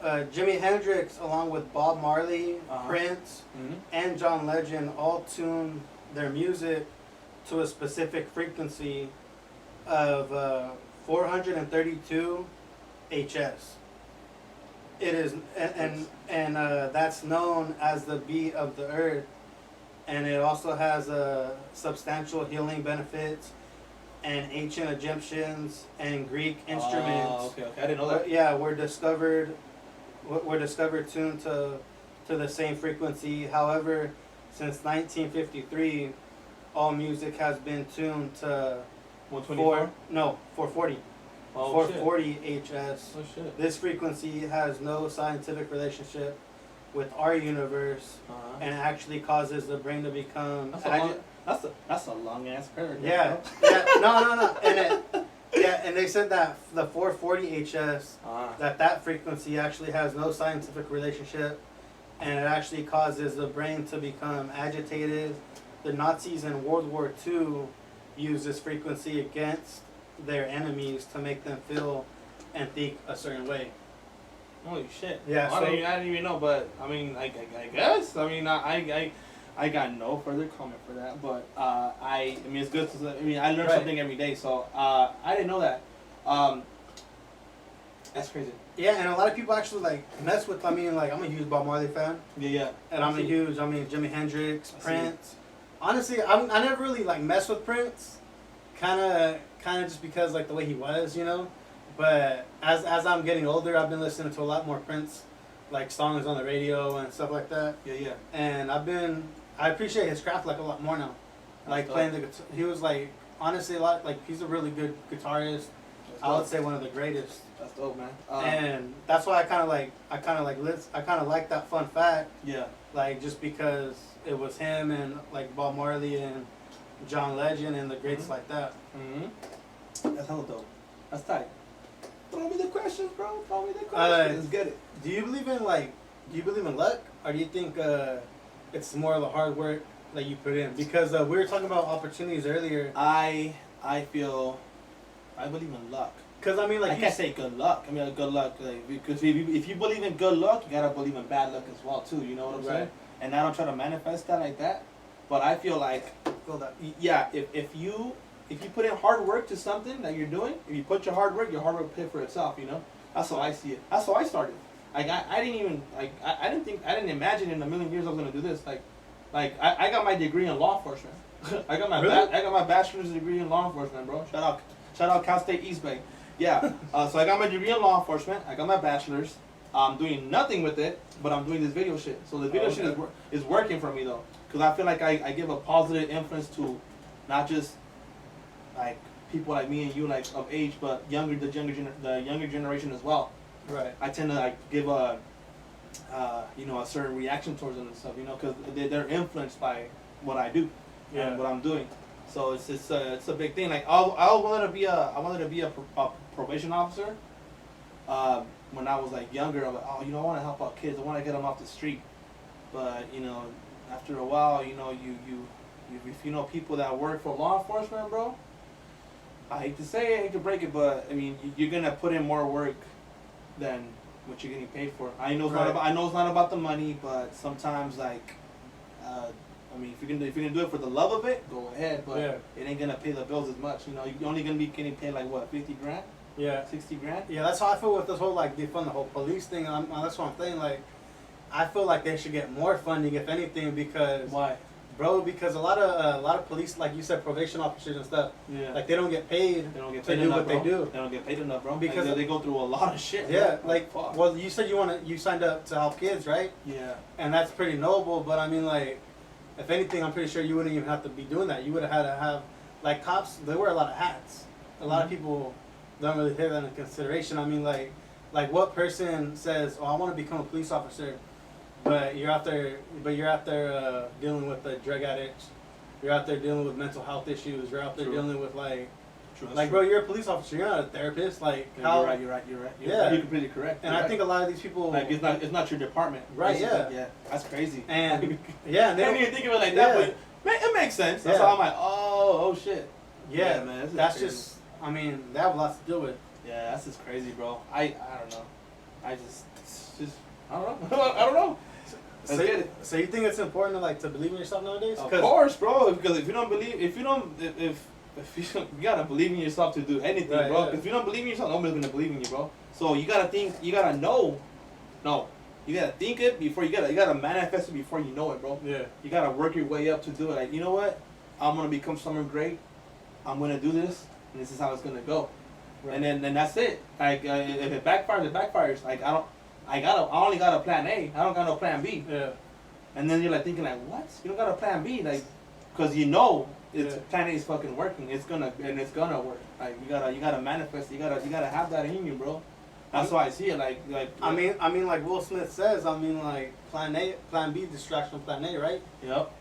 Jimi Hendrix, along with Bob Marley, Prince, and John Legend, all tuned their music to a specific frequency of 432 HS. It is, and that's known as the beat of the earth, and it also has substantial healing benefits. And ancient Egyptians and Greek instruments. Oh, okay, I didn't know that. Yeah, were discovered tuned to the same frequency. However, since 1953, all music has been tuned to 124. 440. Oh, 440 HS. Oh shit. This frequency has no scientific relationship with our universe, and it actually causes the brain to become. That's a long ass prayer. Yeah. No. And they said that the 440 HS, that frequency actually has no scientific relationship, and it actually causes the brain to become agitated. The Nazis in World War II used this frequency against their enemies to make them feel and think a certain way. Holy shit. Yeah. I didn't even know, but I mean, I guess. I mean, I got no further comment for that, but I mean, it's good to. I mean, I learn something every day, so I didn't know that. That's crazy. Yeah, and a lot of people actually like mess with. I mean, like I'm a huge Bob Marley fan. Yeah. And I'm Jimi Hendrix, Prince. Honestly, I never really like messed with Prince, kind of just because like the way he was, you know. But as I'm getting older, I've been listening to a lot more Prince, like songs on the radio and stuff like that. Yeah. And I appreciate his craft like a lot more now. Like playing the guitar, he was like honestly a lot like he's a really good guitarist. I would say one of the greatest. That's dope, man. And that's why I kind of like that fun fact. Yeah. Like just because it was him and like Bob Marley and John Legend and the greats like that. That's hella dope. That's tight. Throw me the questions, bro. Throw me the questions. Let's get it. Do you believe in luck, or do you think it's more of the hard work that you put in? Because we were talking about opportunities earlier. I believe in luck. Because I mean, like I can't say good luck. I mean, good luck. Like, because if you believe in good luck, you gotta believe in bad luck as well too. You know what I'm saying? And I don't try to manifest that like that, but I feel like if you put in hard work to something that you're doing, if you put your hard work will pay for itself. You know, that's how I see it. That's how I started. Like I didn't imagine in a million years I was gonna do this. Like I got my degree in law enforcement. I got my bachelor's degree in law enforcement, bro. Shout out Cal State East Bay. Yeah. So I got my degree in law enforcement. I got my bachelor's. I'm doing nothing with it, but I'm doing this video shit. So the video shit is working for me though, because I feel like I give a positive influence to not just like people like me and you, like of age, but the younger generation as well. Right. I tend to like give a certain reaction towards them and stuff, you know, because they're influenced by what I do and what I'm doing. So it's a big thing. Like I wanted to be a probation officer. When I was like younger, I'm like, I want to help out kids. I want to get them off the street. But after a while, if you know people that work for law enforcement, bro, I hate to say it, I hate to break it, but I mean, you're gonna put in more work than what you're getting paid for. I know it's not about the money, but sometimes like, I mean, if you're gonna do it for the love of it, go ahead. But it ain't gonna pay the bills as much. You know, you're only gonna be getting paid like what, 50 grand? Yeah. 60 grand? Yeah, that's how I feel with this whole like defund the whole police thing. That's what I'm saying. Like, I feel like they should get more funding, if anything, because why? Bro, because a lot of police, like you said, probation officers and stuff, like they don't get paid. They don't get paid to do what they do. They don't get paid enough, bro. Because they go through a lot of shit. Yeah, bro. like well, you said you signed up to help kids, right? Yeah. And that's pretty noble, but I mean, like, if anything, I'm pretty sure you wouldn't even have to be doing that. You would have had to have, like, cops. They wear a lot of hats. A lot of people don't really take that into consideration. I mean, like what person says, "Oh, I want to become a police officer," but you're out there dealing with the drug addicts. You're out there dealing with mental health issues. You're out there dealing with bro, you're a police officer. You're not a therapist. Like, how? You're right. Yeah, you're completely correct. And I think a lot of these people, like, it's not your department. Right? Yeah. Yeah, that's crazy. And I didn't even think of it like that. It makes sense. That's Yeah. why I'm like, oh shit. Yeah, man. This is that's crazy. just. I mean, they have lots to deal with. Yeah, that's just crazy, bro. I don't know. I just I don't know. I don't know. Let's get it. So you think it's important to believe in yourself nowadays? Of course, bro. Because if you don't believe, if you gotta believe in yourself to do anything, Right, bro. yeah. If you don't believe in yourself, nobody's gonna believe in you, bro. So you gotta think, you gotta know. No, you gotta think it before you gotta manifest it before you know it, bro. Yeah. You gotta work your way up to do it. Like, you know what? I'm gonna become someone great. I'm gonna do this, and this is how it's gonna go. Right. And then that's it. Like if it backfires, it backfires. Like I only got a plan A. I don't got no plan B. Yeah. And then you're like thinking like, what? You don't got a plan B, like, cause you know it's plan A is fucking working. It's gonna work. Like you gotta manifest. You gotta have that in you, bro. That's why I see it. Like. I mean, like Will Smith says. I mean, like plan A, plan B, distraction of plan A, right? Yep.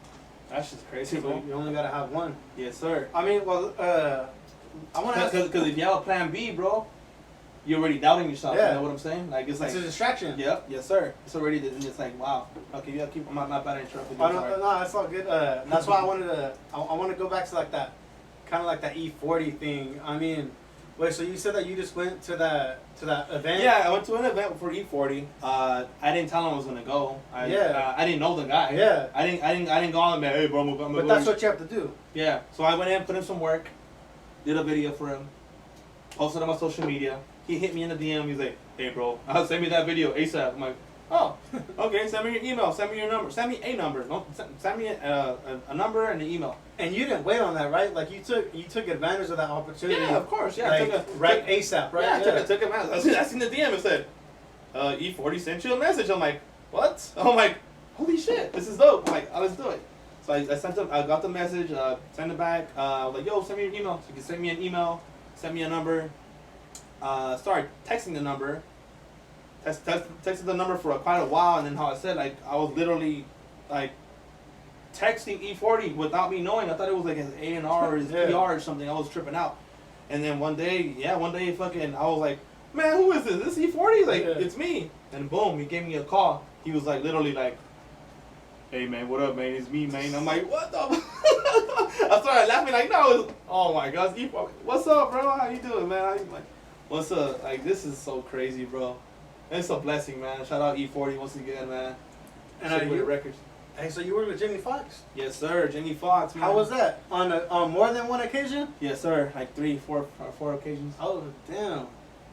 That's just crazy, So bro. you only gotta have one. Yes, sir. I mean, well, I want to ask. Because if you have a plan B, bro, you're already doubting yourself. Yeah. You know what I'm saying? Like it's like. It's a distraction. Yep. Yes, sir. It's already. It's like wow. Okay, yeah. Keep. I'm not bad at interrupting. Oh, no, that's all good. That's why I wanted to. I want to go back to like that, kind of like that E40 thing. I mean, wait. So you said that you just went to that event? Yeah, I went to an event for E40. I didn't tell him I was gonna go. I didn't know the guy. Yeah. I didn't go on there. Hey, bro, I'm gonna But go. that's what you have to do. Yeah. So I went in, put in some work, did a video for him, posted on my social media. He hit me in the DM. He's like, "Hey, bro, send me that video ASAP." I'm like, "Oh, okay. Send me your email. Send me your number. Send me a number. No, send me a number and an email." And you didn't wait on that, right? Like you took advantage of that opportunity. Yeah, of course. Yeah, Like, right ASAP, right? Yeah, I took advantage. I seen the DM. It said, "E40 sent you a message." I'm like, "What?" I'm like, "Holy shit, this is dope!" I'm like, "Oh, let's do it." So I sent him. I got the message. Sent it back. I was like, "Yo, send me your email." So you can send me an email. Send me a number. Started texting the number. Texted the number for quite a while, and then how I said, like, I was literally like texting E40 without me knowing. I thought it was like his A&R or his PR or something. I was tripping out. And then one day fucking I was like, "Man, who is this? This E40? Like, it's me." And boom, he gave me a call. He was like literally like, "Hey man, what up, man? It's me, man." I'm like, "What the?" I started laughing like, "No, it's, oh my gosh, E40. What's up, bro? How you doing, man?" I'm like, "What's up?" Like, this is so crazy, bro. It's a blessing, man. Shout out E40 once again, man. And you records. Hey, so you worked with Jamie Foxx? Yes, sir. Jamie Foxx, man. How was that? On more than one occasion? Yes, sir. Like 4 occasions. Oh damn!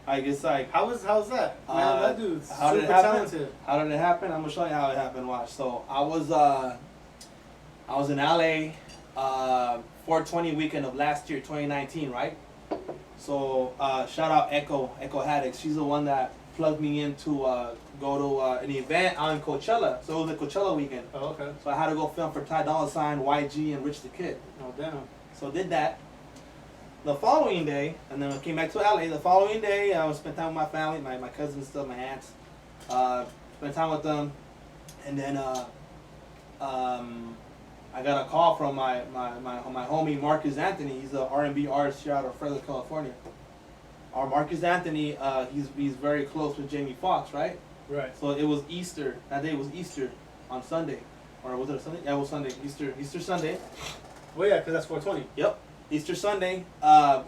I guess like. How's that? Man, that dude's how did it super happen? talented. How did it happen? I'm gonna show you how it happened. Watch. So I was in LA, 420 weekend of last year, 2019, right? So shout out Echo Haddock. She's the one that plugged me in to go to an event on Coachella. So it was a Coachella weekend. Oh, okay. So I had to go film for Ty Dolla $ign, YG, and Rich the Kid. Oh damn. So did that. The following day, and then I came back to LA. The following day, I would spend time with my family, my cousins and stuff, my aunts. Spend time with them, and then I got a call from my homie Marcus Anthony. He's an R&B artist here out of Fresno, California. Our Marcus Anthony, he's very close with Jamie Foxx, right? Right. So it was Easter. That day was Easter on Sunday, or was it a Sunday? Yeah, it was Sunday. Easter Sunday. Well, yeah, because that's 420. Yep. Easter Sunday,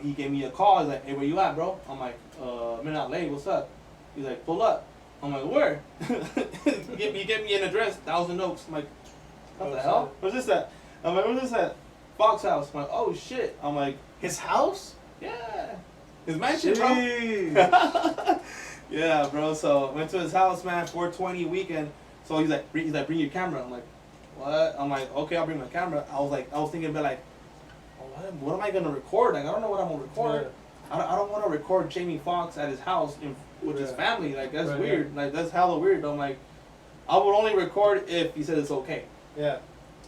he gave me a call. He's like, "Hey, where you at, bro?" I'm like, "I'm in LA. What's up?" He's like, "Pull up." I'm like, "Where?" He gave me an address, 1,000 Oaks. I'm like, "What the hell? Where's this at?" I'm like, "Where's this at?" Fox House. I'm like, "Oh shit." I'm like, His house? "Yeah, his mansion, bro." Jeez. Yeah, bro. So went to his house, man. 420 weekend. So he's like, "Bring your camera." I'm like, "What?" I'm like, "Okay, I'll bring my camera." I was thinking about like, what am I gonna record? Like, I don't know what I'm gonna record. Yeah. I don't want to record Jamie Foxx at his house with his family. Like, that's weird. Like, that's hella weird. I'm like, I would only record if he said it's okay. Yeah.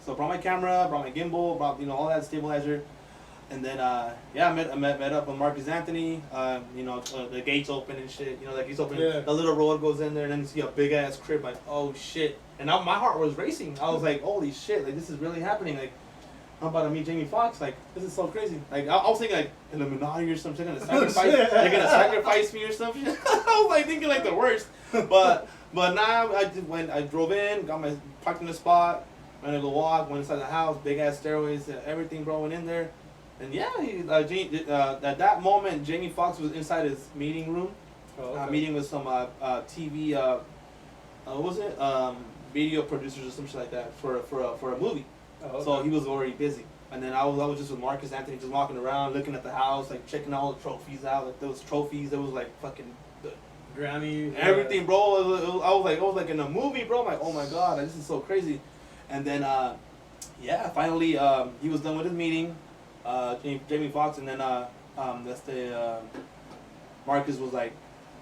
So brought my camera, brought my gimbal, brought all that stabilizer, and then I met up with Marcus Anthony. The gates open and shit. The gates open. Yeah. The little road goes in there, and then you see a big ass crib. Like, oh shit! And now my heart was racing. I was like, holy shit! Like, this is really happening. Like, I'm about to meet Jamie Foxx. Like, this is so crazy. Like, I was thinking like Illuminati or something. They're gonna sacrifice. They're gonna sacrifice me or something. I was like thinking like the worst. But now I drove in, parked in the spot. Went to go walk, went inside the house, big ass stairways, everything, bro, went in there. And yeah, at that moment, Jamie Foxx was inside his meeting room, meeting with some TV, what was it? Video producers or some shit like that for a movie. Oh, okay. So he was already busy. And then I was just with Marcus Anthony, just walking around, looking at the house, like checking all the trophies out. Like those trophies, there was like fucking Grammy, everything, bro. I was like in a movie, bro. I'm like, oh my god, like, this is so crazy. And then finally he was done with his meeting, Jamie Foxx, and then Marcus was like,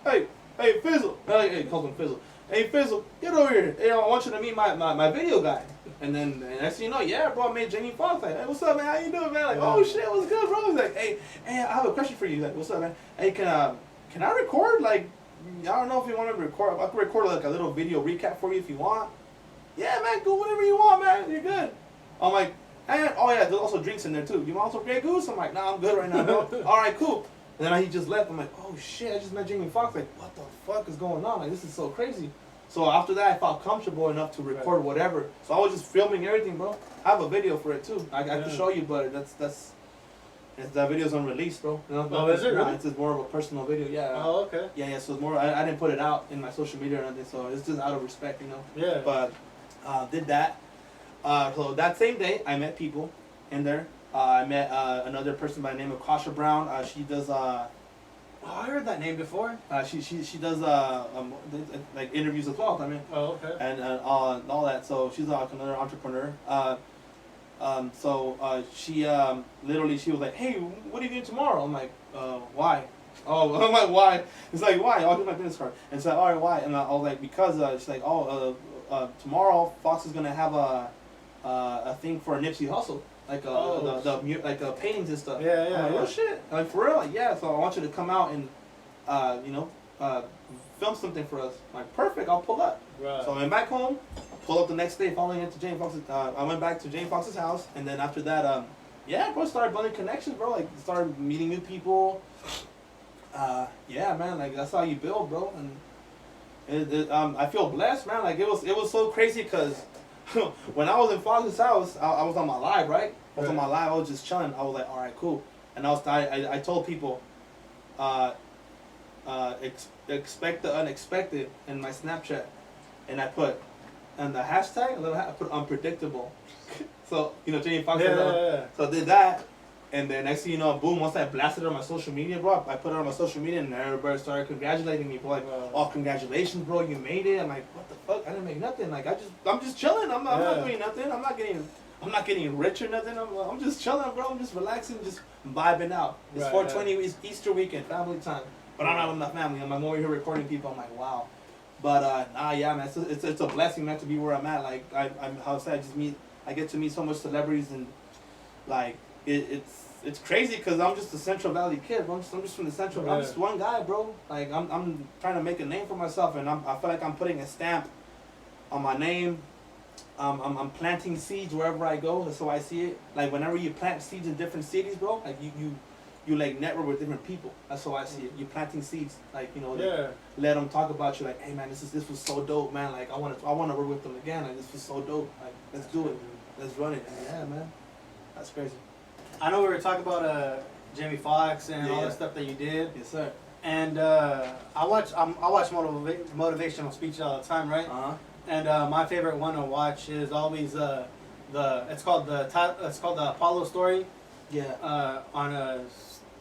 hey Fizzle, he calls him Fizzle. Hey Fizzle, get over here. Hey, I want you to meet my video guy. And then next thing you know, yeah, bro, I made Jamie Foxx. Like, hey, what's up, man? How you doing, man? Like, oh shit, what's good, bro? He's like, hey, I have a question for you. Like, what's up, man? Hey, can I record? Like, I don't know if you want to record. I can record like a little video recap for you if you want. Yeah, man, go whatever you want, man. You're good. I'm like, and oh yeah, there's also drinks in there too. You want some Grey Goose? I'm like, nah, I'm good right now, bro. All right, cool. And then he just left. I'm like, oh shit, I just met Jamie Foxx. Like, what the fuck is going on? Like, this is so crazy. So after that, I felt comfortable enough to record whatever. So I was just filming everything, bro. I have a video for it too. I can show you, but that video's unreleased, bro. Oh, is it really? It's more of a personal video, yeah. Oh, okay. Yeah. So it's more. I didn't put it out in my social media or anything. So it's just out of respect, you know. Yeah. But did that. So that same day, I met people in there. I met another person by the name of Kasha Brown. She does. I heard that name before. She does like interviews as well. I mean. Oh, okay. And all that. So she's another entrepreneur. She literally she was like, hey, what are you doing tomorrow? I'm like, why? Oh, I'm like, why? It's like, why? I'll get my business card. And so, all right, why? And I was like, because she's like, tomorrow Fox is gonna have a thing for Nipsey Hussle. Like like paintings and stuff. Yeah. I'm like, oh shit! Like for real? Like, yeah. So I want you to come out and, film something for us. I'm like, perfect. I'll pull up. Right. So I went back home. Pull up the next day, following into Jamie Foxx's. I went back to Jamie Foxx's house, and then after that, bro, started building connections, bro. Like started meeting new people. Yeah, man. Like that's how you build, bro. And I feel blessed, man. Like it was so crazy because. When I was in Fox's house, I was on my live, right? I was on my live. I was just chilling. I was like, all right, cool. And I told people, expect the unexpected in my Snapchat, and I put, and the hashtag, I put unpredictable. So Jamie Foxx. So I did that, and then next thing you know, boom! Once I blasted it on my social media, bro, I put it on my social media, and everybody started congratulating me, bro. Like, oh, congratulations, bro, you made it. I'm like, what the fuck? I didn't make nothing. Like, I'm just chilling. I'm not doing nothing. I'm not getting rich or nothing. I'm just chilling, bro. I'm just relaxing, just vibing out. It's 420 Easter weekend, family time. But I'm not with my family. I'm over here recording people. I'm like, wow. But yeah, man, it's a blessing, man, to be where I'm at. Like, I get to meet so much celebrities, and like. It's crazy because I'm just a Central Valley kid. I'm just from the Central. I'm just one guy, bro. Like I'm trying to make a name for myself, and I feel like I'm putting a stamp on my name. I'm planting seeds wherever I go. That's how I see it. Like whenever you plant seeds in different cities, bro. Like you like network with different people. That's how I see it. You're planting seeds. Like let them talk about you. Like, hey man, this was so dope, man. Like I want to work with them again. Like this was so dope. Like let's do it. Let's run it. And yeah, man. That's crazy. I know we were talking about Jamie Foxx and all the stuff that you did. Yes, sir. And I watch motivational speeches all the time, right? And my favorite one to watch is always it's called the Apollo story. Yeah. On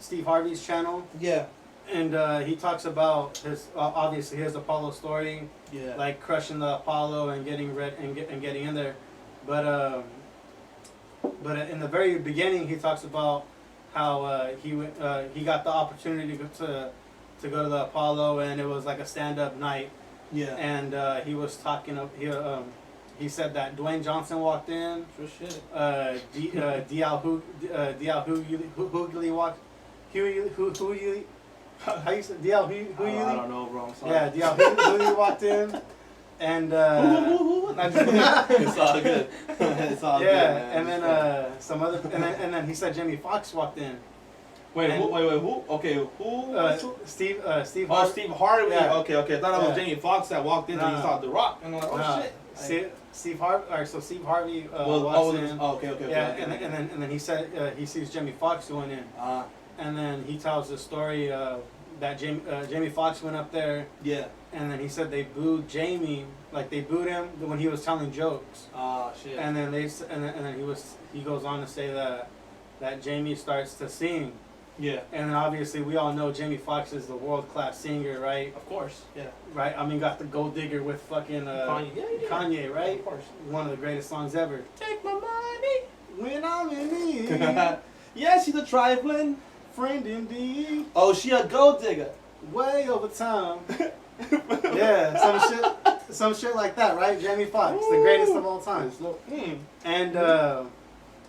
Steve Harvey's channel. Yeah. And he talks about obviously his Apollo story. Yeah. Like crushing the Apollo and getting getting in there, but in the very beginning, he talks about how he got the opportunity to go to the Apollo, and it was like a stand-up night. Yeah. And he was talking. He said that Dwayne Johnson walked in. For shit. D.L. Hughley walked. Hughley. How you say D.L. Hughley? I don't know, bro. I'm sorry. Yeah, D.L. Hughley walked in. And it's all good. It's all good. Yeah, and then some other, and then he said Jamie Foxx walked in. Wait, who? Okay, who? Steve. Oh, Steve Harvey. Yeah. Okay. I thought it was Jamie Foxx that walked in and he saw The Rock, and I'm like, oh shit. Steve Harvey. Or so Steve Harvey walks in. Okay. Yeah, and then he said he sees Jamie Foxx going in. And then he tells the story that Jamie Foxx went up there. Yeah. And then he said they booed Jamie, like they booed him when he was telling jokes. Oh shit. And then he goes on to say that Jamie starts to sing. Yeah. And then obviously we all know Jamie Foxx is the world-class singer, right? Of course. Yeah. Right. I mean, got the Gold Digger with fucking Kanye, right? Of course. One of the greatest songs ever. Take my money when I'm in need. Yeah, she's a trifling friend indeed. Oh, she a gold digger. Way over time. Yeah, some shit like that, right? Jamie Foxx, the greatest of all time. And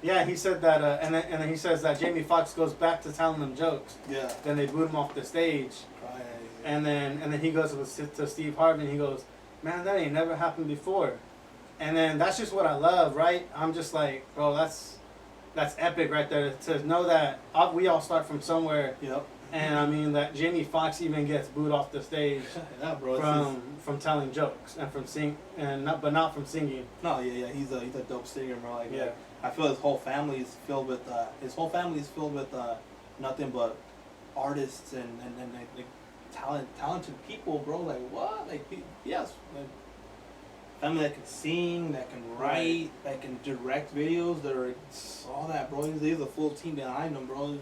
yeah, he said that, and then he says that Jamie Foxx goes back to telling them jokes. Yeah. Then they boot him off the stage. Right. And then he goes to Steve Harvey and he goes, "Man, that ain't never happened before." And then that's just what I love, right? I'm just like, bro, that's epic right there to know that we all start from somewhere. Yep. And I mean that Jamie Foxx even gets booed off the stage from telling jokes and not from singing. No, yeah, he's a dope singer, bro. Like, yeah. I feel his whole family is filled with nothing but artists and talented people, bro. Like what? Like yes, like family that can sing, that can write, that can direct videos, that are all that, bro. He's a full team behind him, bro.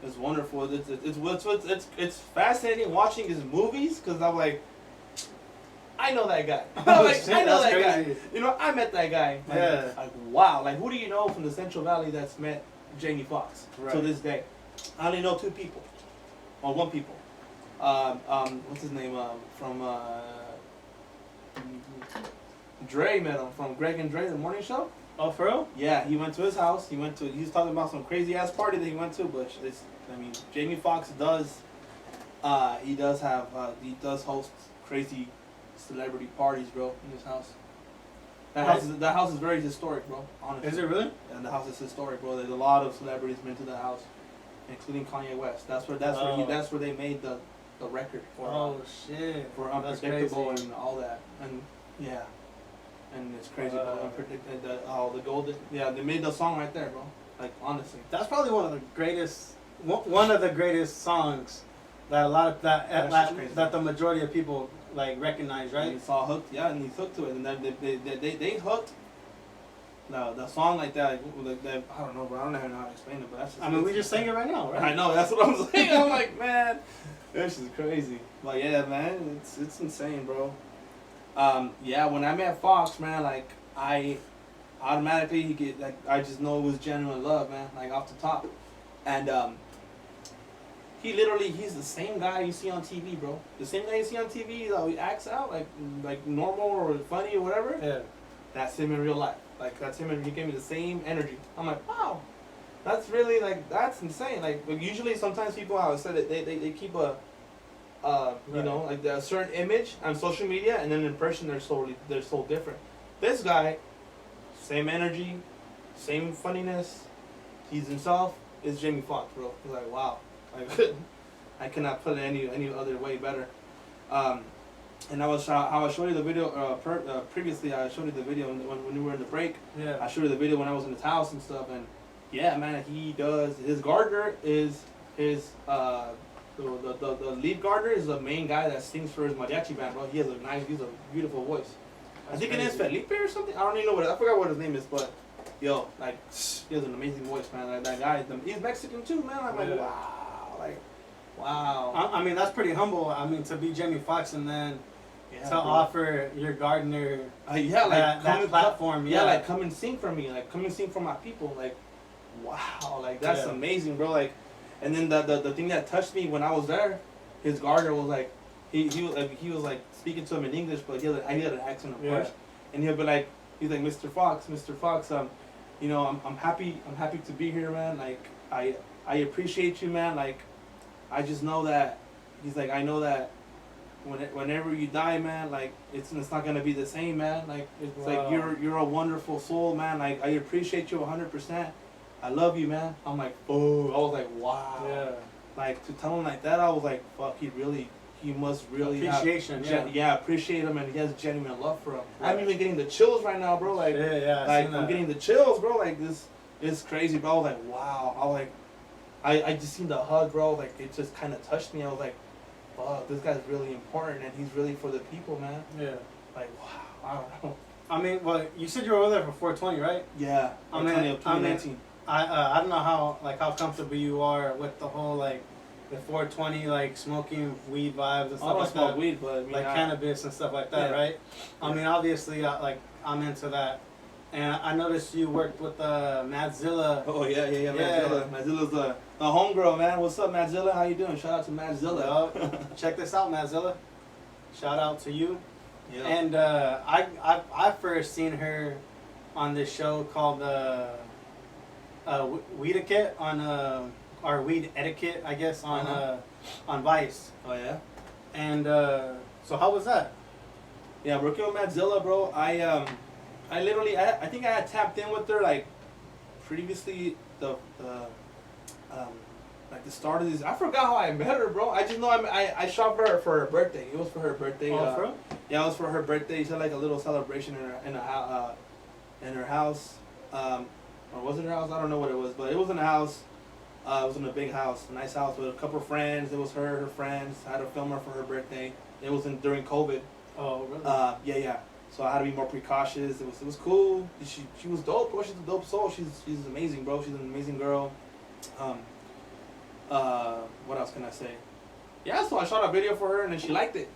It's wonderful. It's fascinating watching his movies because I'm like, I know that guy. I know that guy. You know, I met that guy. Like, yeah. Like wow. Like who do you know from the Central Valley that's met Jamie Foxx to this day? I only know two people, or one people. What's his name? From Dre met him from Greg and Dre, the morning show. Oh, for real? Yeah, he went to his house. He was talking about some crazy ass party that he went to, but Jamie Foxx does. He does host crazy celebrity parties, bro, in his house. That house is very historic, bro. Honestly. Is it really? And the house is historic, bro. There's a lot of celebrities been to the house, including Kanye West. That's where they made the record for. Shit. For Unpredictable and all that, and yeah. And it's crazy, bro. Unpredictable. The golden. Yeah, they made the song right there, bro. Like honestly, that's probably one of the greatest songs that that the majority of people like recognize, right? And it's all hooked, yeah, and he's hooked to it, and then they hooked. No, the song like that, I don't know, bro. I don't even know how to explain it, but that's. I mean, we just sang it right now, right? I know, that's what I'm saying. I'm like, man, this is crazy. But yeah, man, it's insane, bro. Yeah, when I met Fox, man, like I automatically I just know it was genuine love, man, like off the top, and he's the same guy you see on TV, bro. The same guy you see on TV, he acts out like normal or funny or whatever. Yeah, that's him in real life. Like that's him, and he gave me the same energy. I'm like, wow, that's really that's insane. Like usually, sometimes people, I would say that they keep a. You know, like a certain image on social media, and then in person they're so different. This guy, same energy, same funniness. He's himself. Is Jamie Foxx, bro. He's like, wow, like I cannot put it any other way better. And I showed you the video previously. I showed you the video when we were in the break. Yeah. I showed you the video when I was in his house and stuff, and yeah, man, he does. His gardener is his. The lead gardener is the main guy that sings for his mariachi band, bro. He's a beautiful voice. I think it is Felipe or something. I don't even know I forgot what his name is, but yo, like he has an amazing voice, man. Like that guy, he's Mexican too, man. I'm like, wow. I mean, that's pretty humble. I mean, to be Jamie Foxx and then offer your gardener that platform. Yeah, like come and sing for me, like come and sing for my people. Like, wow, like that's amazing, bro. Like. And then the thing that touched me when I was there, his gardener was like, he was like speaking to him in English, but he had an accent of course, and he'd be like, he's like, Mr. Fox, you know, I'm happy to be here, man. Like I appreciate you, man. Like I just know that, he's like, I know that whenever you die, man, like it's not gonna be the same, man. Like it's like you're a wonderful soul, man. Like I appreciate you 100%. I love you, man. I'm like, oh, I was like, wow. Yeah. Like to tell him like that, I was like, fuck, he he must really appreciation. Appreciate him, and he has genuine love for him. Right. I'm even getting the chills right now, bro. Like, I'm getting the chills, bro. Like, this is crazy, bro. I was like, wow. I just seen the hug, bro. Like, it just kind of touched me. I was like, fuck, this guy's really important, and he's really for the people, man. Yeah. Like, wow. I don't know. I mean, well, you said you were over there for 420, right? Yeah. I mean, 2019. I don't know how comfortable you are with the whole like the 420 like smoking weed vibes and stuff I don't like smoke that. weed, but I mean, like cannabis and stuff like that, right? I mean, obviously, I'm into that, and I noticed you worked with Madzilla. Oh yeah. Madzilla. Madzilla's the homegirl, man. What's up, Madzilla? How you doing? Shout out to Madzilla. Check this out, Madzilla. Shout out to you. Yeah. And I first seen her on this show called Weed Etiquette on or Weed Etiquette, I guess, on Vice. Oh yeah. And so how was that? Yeah, working with Madzilla, bro. I think I had tapped in with her like previously like the start of this. I forgot how I met her, bro. I just know I shot for her birthday. It was for her birthday. Oh, for real? Yeah, it was for her birthday. She had like a little celebration in her house. Or was it her house? I don't know what it was, but it was in a house. It was in a big house, a nice house with a couple of friends. It was her friends. I had to film her for her birthday. It was during COVID. Oh, really? Yeah. So I had to be more precautious. It was cool. She was dope, bro. She's a dope soul. She's amazing, bro. She's an amazing girl. What else can I say? Yeah, so I shot a video for her and then she liked it.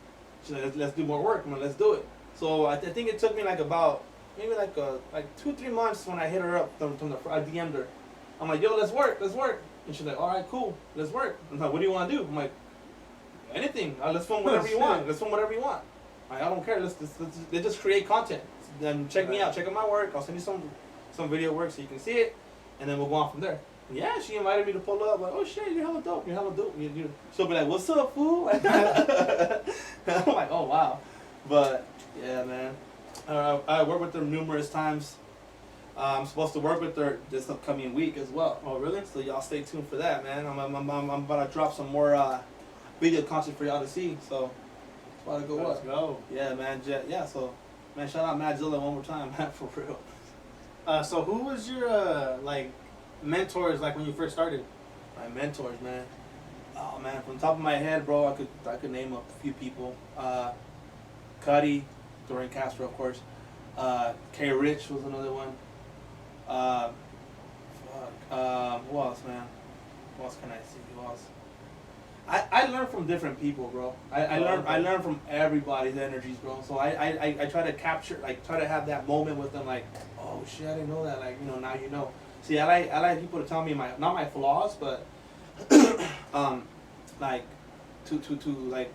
She's like, let's do more work. I'm like, let's do it. So I think it took me like about maybe like 2-3 months when I hit her up from the I DM'd her. I'm like, yo, let's work. And she's like, all right, cool, let's work. I'm like, what do you want to do? I'm like, anything. Let's film whatever you want. I don't care. Let's just create content. Then check me out. Check out my work. I'll send you some video work so you can see it, and then we'll go on from there. And yeah, she invited me to pull up. Like, oh shit, you're hella dope. She'll be like, what's up, fool? I'm like, oh wow. But yeah, man. I worked with her numerous times. I'm supposed to work with her this upcoming week as well. Oh, really? So y'all stay tuned for that, man. I'm about to drop some more video content for y'all to see. So it's about to go up. Let's go. Yeah, man. Yeah. So, man, shout out Madzilla one more time, man, for real. So who was your mentors like when you first started? My mentors, man. Oh man, from the top of my head, bro, I could name a few people. Cuddy, Dorian Castro, of course. K. Rich was another one. Who else, man? Who else can I see? Who else? I learn from different people, bro. I learn from everybody's energies, bro. So I try to capture, like, try to have that moment with them, like, oh shit, I didn't know that. Like, now you know. See, I like people to tell me not my flaws, but like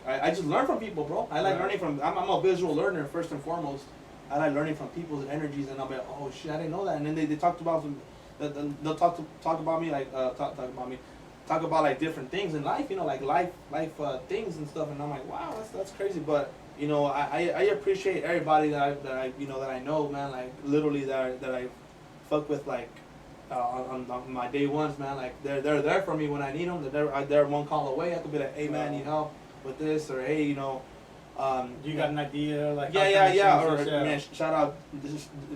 I just learn from people, bro. I like learning from. I'm a visual learner first and foremost. I like learning from people's energies, and I'll be like, oh shit, I didn't know that. And then they talked about they'll talk about me, like talk about like different things in life, like life things and stuff. And I'm like, wow, that's crazy. But I appreciate everybody that I know, man. Like literally that I fuck with, like on my day ones, man. Like they're there for me when I need them. They're one call away. I could be like, hey man, need help with this, or hey, you got an idea, like yeah. Or man, shout out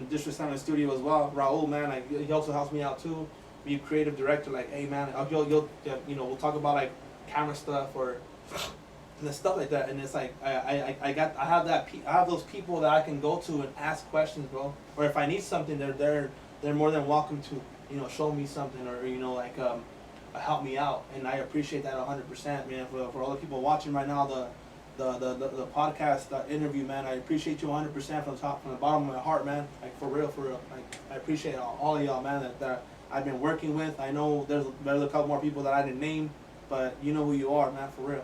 District 7 Studio as well. Raul, man, like he also helps me out too. Be creative director, like, hey man, you'll we'll talk about like camera stuff or and stuff like that. And it's like I have those people that I can go to and ask questions, bro. Or if I need something, they're more than welcome to show me something or help me out. And I appreciate that 100%, man. For all the people watching right now, the podcast interview, man, I appreciate you 100% from the bottom of my heart, man. Like for real. Like I appreciate all of y'all, man, that I've been working with. I know there's a couple more people that I didn't name, but you know who you are, man, for real.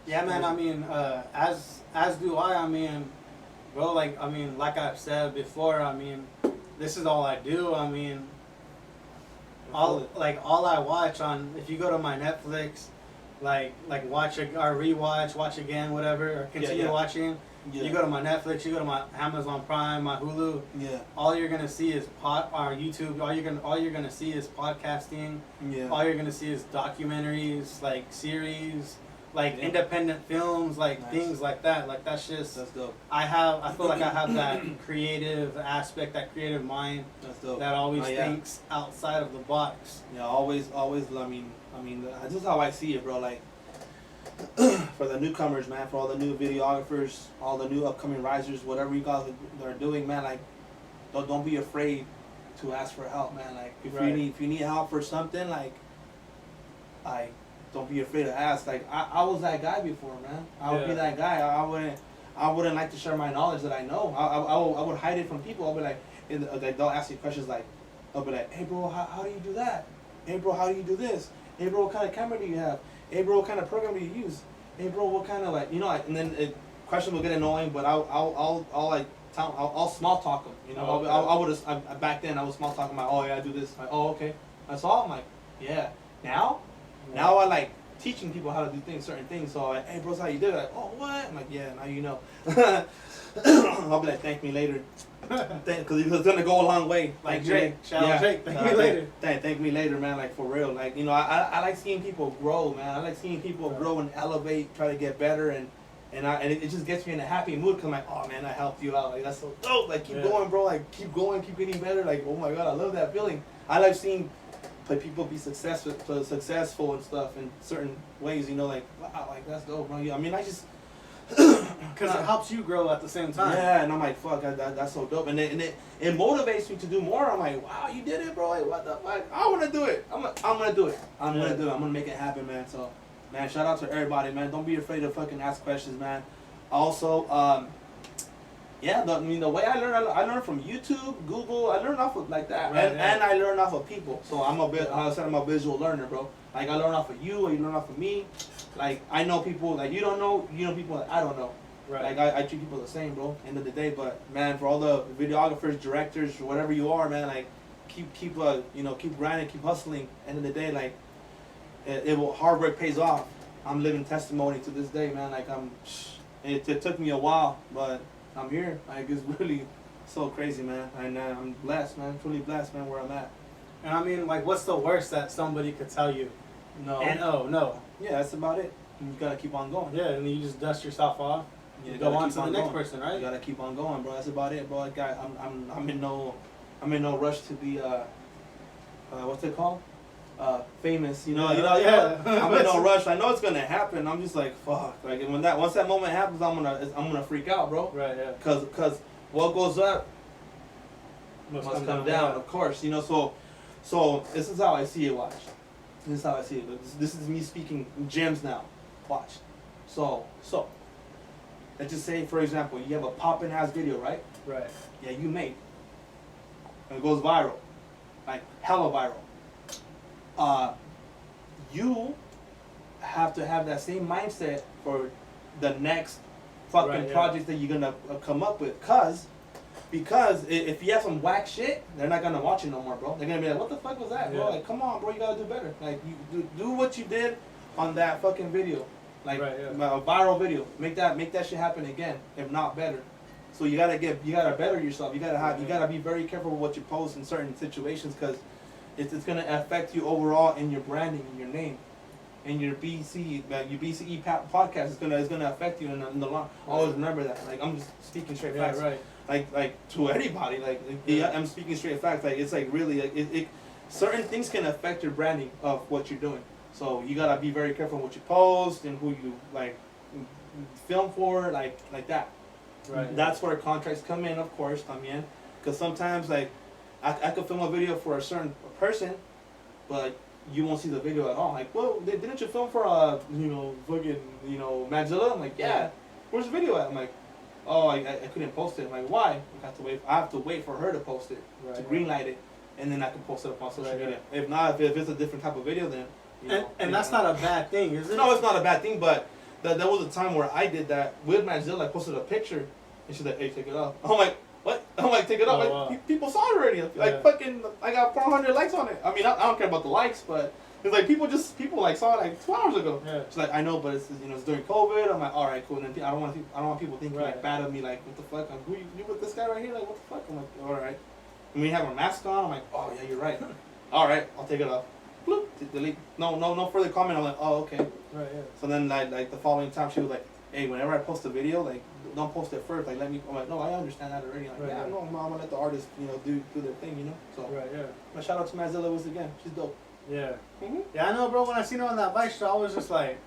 Yeah, man. I mean, as do I. I mean, bro, like I've said before. I mean, this is all I do. I mean, all I watch on. If you go to my Netflix, like watch or rewatch, watch again, whatever, or continue watching. Yeah. You go to my Netflix, you go to my Amazon Prime, my Hulu. Yeah. All you're gonna see is YouTube. All you're gonna see is podcasting. Yeah. All you're gonna see is documentaries, like series, like independent films, like things like that. Like that's dope. I feel like I have that creative aspect, that creative mind. That's dope. That always thinks outside of the box. Yeah, always. I mean, this is how I see it, bro. Like, for the newcomers, man, for all the new videographers, all the new upcoming risers, whatever you guys are doing, man, like, don't be afraid to ask for help, man. Like, if you need help for something, like, don't be afraid to ask. Like, I was that guy before, man. I would be that guy. I wouldn't like to share my knowledge that I know. I would hide it from people. I'll be like, they'll ask you questions like, I'll be like, hey bro, how do you do that? Hey bro, how do you do this? Hey bro, what kind of camera do you have? Hey bro, what kind of program do you use? Hey bro, what kind of like, you know, like, and then question will get annoying, but I'll small talk them. You know, I would back then I was small talking about, oh yeah, I do this. Like, oh okay, that's all. I'm like, yeah. Now I like teaching people how to do certain things. So like, hey bros, how you do it? Like, oh what? I'm like, yeah, now you know. I'll be like, thank me later. Because it's gonna go a long way. Like Jake, shout out Jake, thank me later. Thank me later, man. Like for real. Like, you know, I like seeing people grow, man. I like seeing people grow and elevate, try to get better, and it just gets me in a happy mood. Cause I'm like, oh man, I helped you out. Like that's so dope. Like keep going, bro. Like keep going, keep getting better. Like oh my god, I love that feeling. I like seeing like people be successful and stuff in certain ways. You know, like wow, like that's dope, bro. I mean, I just. Because it helps you grow at the same time. Yeah, and I'm like, fuck, that's so dope. And it motivates me to do more. I'm like, wow, you did it, bro. Like, what the fuck? I want to do it. I'm going to do it. I'm going to do it. I'm going to make it happen, man. So, man, shout out to everybody, man. Don't be afraid to fucking ask questions, man. Also, the way I learned from YouTube, Google. I learned off of like that. And I learned off of people. So, I'm a visual learner, bro. Like, I learn off of you, or you learn off of me. Like, I know people that you don't know, you know people that I don't know. Right. Like, I treat people the same, bro, end of the day. But, man, for all the videographers, directors, whatever you are, man, like, keep grinding, keep hustling. End of the day, like, hard work pays off. I'm living testimony to this day, man. Like, it took me a while, but I'm here. Like, it's really so crazy, man. And I'm blessed, man, truly blessed, man, where I'm at. And I mean, like, what's the worst that somebody could tell you? No. And no. Yeah, that's about it. You gotta keep on going. Yeah, and you just dust yourself off. You go on to the next person, right? You gotta keep on going, bro. That's about it, bro. Like, I'm in no rush to be what's it called? Famous. You know. I'm in no rush. I know it's gonna happen. I'm just like fuck. Like once that moment happens, I'm gonna freak out, bro. Right. Yeah. Cause what goes up must come down. Of course, you know. So this is how I see it. Watch. This is how I see it. This is me speaking gems now. Watch. So, let's just say, for example, you have a poppin' ass video, right? Right. Yeah, you made. And it goes viral. Like, hella viral. You have to have that same mindset for the next fucking projects that you're gonna come up with. Because if you have some whack shit, they're not gonna watch it no more, bro. They're gonna be like, "What the fuck was that, bro? Like, come on, bro, you gotta do better. Like, you do what you did on that fucking video, like a viral video. Make that shit happen again, if not better. So you gotta better yourself. You gotta be very careful with what you post in certain situations, because it's gonna affect you overall in your branding, in your name, in your BCE podcast. It's gonna affect you in the long. Always remember that. Like, I'm just speaking straight facts. Right. Like to anybody, I'm speaking straight facts. Like, it's like really, like, certain things can affect your branding of what you're doing. So you gotta be very careful what you post and who you like film for, like that. Right. That's where contracts come in, of course. Because sometimes like I could film a video for a certain person, but you won't see the video at all. Like, well, didn't you film for fucking Madzilla? I'm like, yeah. Where's the video at? I'm like, oh, I couldn't post it. I'm like, why? I have to wait for her to post it, to greenlight it, and then I can post it up on social media. If not, if it's a different type of video, then and that's not a bad thing, is it? No, it's not a bad thing. But there was a time where I did that with Madzilla. I posted a picture, and she's like, "Hey, take it off." I'm like, "What?" I'm like, "Take it off." Wow. People saw it already. Like fucking, I got 400 likes on it. I mean, I don't care about the likes, but it's like people like saw it like 2 hours ago. Yeah. She's like, I know, but it's it's during COVID. I'm like, all right, cool. And then I don't want people thinking like bad of me, like, what the fuck? Like, who you with this guy right here? Like, what the fuck? I'm like, all right. And we have our mask on. I'm like, oh yeah, you're right. All right, I'll take it off. bloop, delete. No further comment. I'm like, oh, okay. Right, yeah. So then, like the following time, she was like, hey, whenever I post a video, like, don't post it first. Like, let me. I'm like, no, I understand that already. I'm like, yeah, no, I'm gonna let the artist, do their thing, So. Right, yeah. But shout out to Mazilla once again. She's dope. Yeah. Mm-hmm. Yeah, I know, bro. When I seen her on that bike show, I was just like,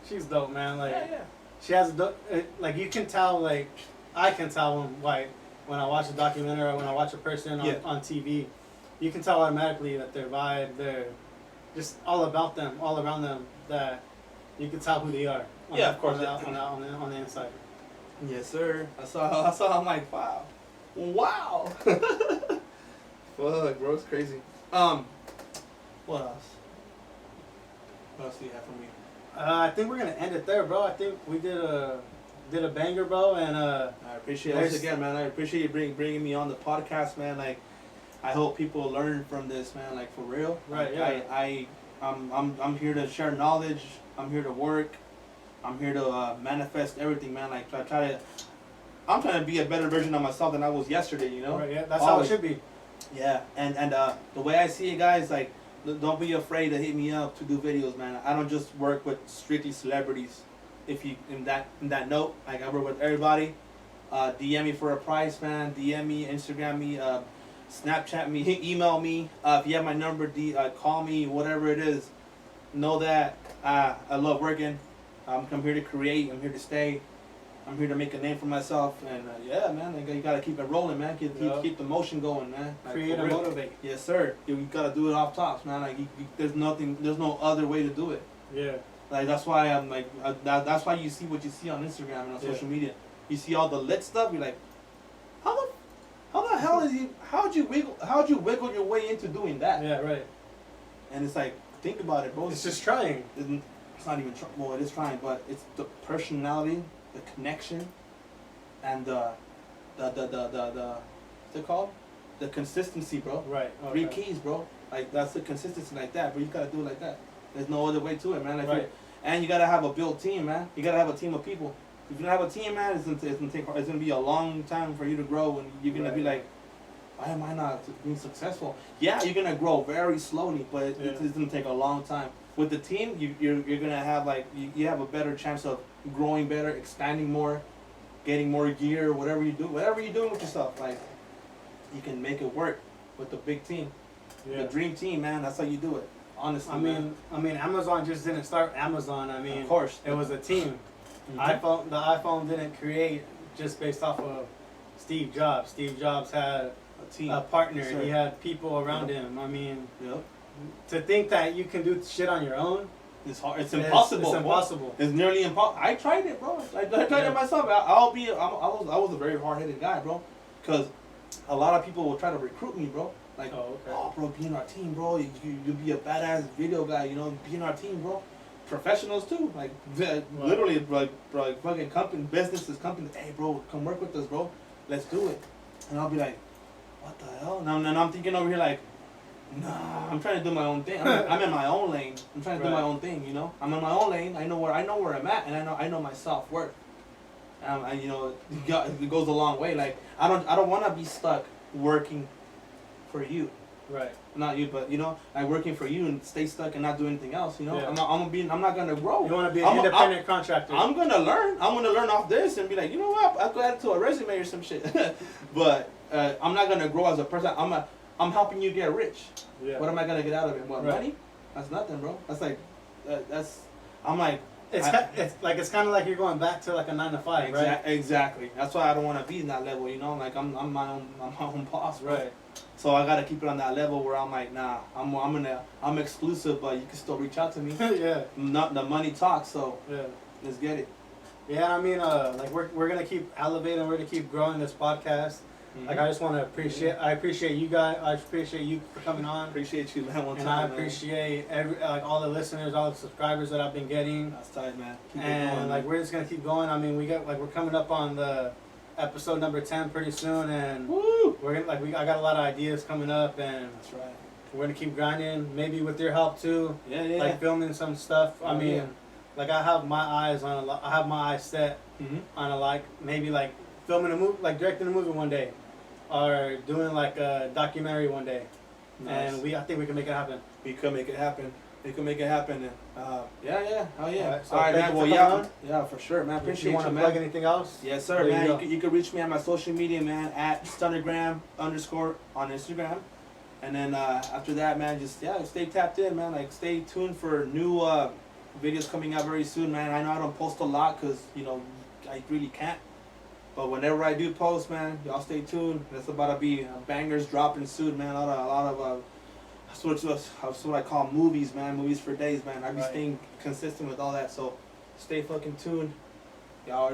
she's dope, man. Like, Yeah. she has a like, you can tell, like, I can tell when I watch a documentary or when I watch a person on TV, you can tell automatically that their vibe, they're just all about them, all around them, that you can tell who they are. Of course. On the inside. Yes, sir. I saw. I'm like, wow. Fuck, bro, it's crazy. What else? What else do you have for me? I think we're gonna end it there, bro. I think we did a banger, bro, and I appreciate it once again, man. I appreciate you bringing me on the podcast, man. Like, I hope people learn from this, man. Like, for real. Right. Like, Yeah. I'm here to share knowledge. I'm here to work. I'm here to manifest everything, man. Like, I'm trying to be a better version of myself than I was yesterday. Right. Yeah. That's Always. how it should be. Yeah. And the way I see it, guys, like, don't be afraid to hit me up to do videos, man. I don't just work with strictly celebrities. If you in that note, like, I work with everybody. DM me for a price, man. DM me, Instagram me, Snapchat me, email me. If you have my number, call me, whatever it is. Know that I love working. I'm here to create. I'm here to stay. I'm here to make a name for myself. And yeah, man, you gotta keep it rolling, man. Keep the motion going, man. Like, Create and motivate. Yes, sir. You gotta do it off tops, man. Like, there's no other way to do it. Yeah. Like, that's why I'm like, that's why you see what you see on Instagram and on social media. You see all the lit stuff. You're like, how the hell how'd you wiggle your way into doing that? Yeah. Right. And it's like, think about it, bro. It's just trying. It's not even well, it is trying, but it's the personality, the connection, and the what's it called? The consistency, bro. Right. Okay. 3 keys, bro. Like, that's the consistency like that, but you gotta do it like that. There's no other way to it, man. Like, right. And you gotta have a built team, man. You gotta have a team of people. If you don't have a team, man, it's gonna be a long time for you to grow, and you're gonna be like, why am I not being successful? Yeah, you're gonna grow very slowly, but it's gonna take a long time. With the team, you're gonna have, like, you have a better chance of growing better, expanding more, getting more gear, whatever you're doing with yourself. Like, you can make it work with the big team, the dream team, man. That's how you do it. Honestly, I mean, Amazon just didn't start Amazon. I mean, of course, it was a team. Mm-hmm. The iPhone didn't create just based off of Steve Jobs. Steve Jobs had a partner. Yes, he had people around him. I mean, yep. To think that you can do shit on your own, it's hard. It's impossible. It's impossible. It's nearly impossible. I tried it, bro. I tried it myself. I was a very hard-headed guy, bro. Because a lot of people will try to recruit me, bro. Like, bro, be in our team, bro. You'll be a badass video guy, be in our team, bro. Professionals too, like, literally, like fucking businesses, hey, bro, come work with us, bro. Let's do it. And I'll be like, what the hell? And I'm thinking over here like, nah, I'm trying to do my own thing. I'm in my own lane. I'm trying to do my own thing, I'm in my own lane. I know where I'm at, and I know my self-worth. And it goes a long way. Like, I don't want to be stuck working for you. Right. Not you, but like, working for you and stay stuck and not do anything else. Yeah. I'm not gonna grow. You want to be an independent contractor. I'm gonna learn. I'm gonna learn off this and be like, you know what? I'll go add it to a resume or some shit. But I'm not gonna grow as a person. I'm helping you get rich. Yeah. What am I gonna get out of it? What, money? That's nothing, bro. That's like, I'm like. It's kind of like you're going back to like a 9 to 5, right? Exactly. That's why I don't want to be in that level. Like, I'm my own boss, bro. Right. So I gotta keep it on that level where I'm like, nah, I'm exclusive, but you can still reach out to me. Yeah. Not the money talks, so yeah, let's get it. Yeah, I mean, like, we're gonna keep elevating, we're gonna keep growing this podcast. Mm-hmm. Like, I just want to appreciate you guys. I appreciate you for coming on. Appreciate you, man. I appreciate all the listeners, all the subscribers that I've been getting. That's tight, man. Keep and it going, like, man. we're just gonna keep going. I mean, we're coming up on the episode number 10 pretty soon, and woo! We're gonna, I got a lot of ideas coming up, and that's right. We're gonna keep grinding. Maybe with your help too. Yeah. Like, filming some stuff. I mean, like, I have my eyes set on maybe like filming a movie, like directing a movie one day, or doing like a documentary one day. Nice. And I think we can make it happen. We could make it happen. We could make it happen. Yeah. Hell yeah. Alright, so All right, thank man. you Well, for yeah. coming Yeah, for sure, man. If Appreciate you want to man. plug anything else? Yes, sir, there you man. go. You can reach me on my social media, man, at StunnaGram _ on Instagram. And then after that, man, just stay tapped in, man. Like, stay tuned for new videos coming out very soon, man. I know I don't post a lot because I really can't. But whenever I do post, man, y'all stay tuned. That's about to be bangers dropping soon, man. A lot of that's what I call movies, man. Movies for days, man. I be staying consistent with all that. So stay fucking tuned. Y'all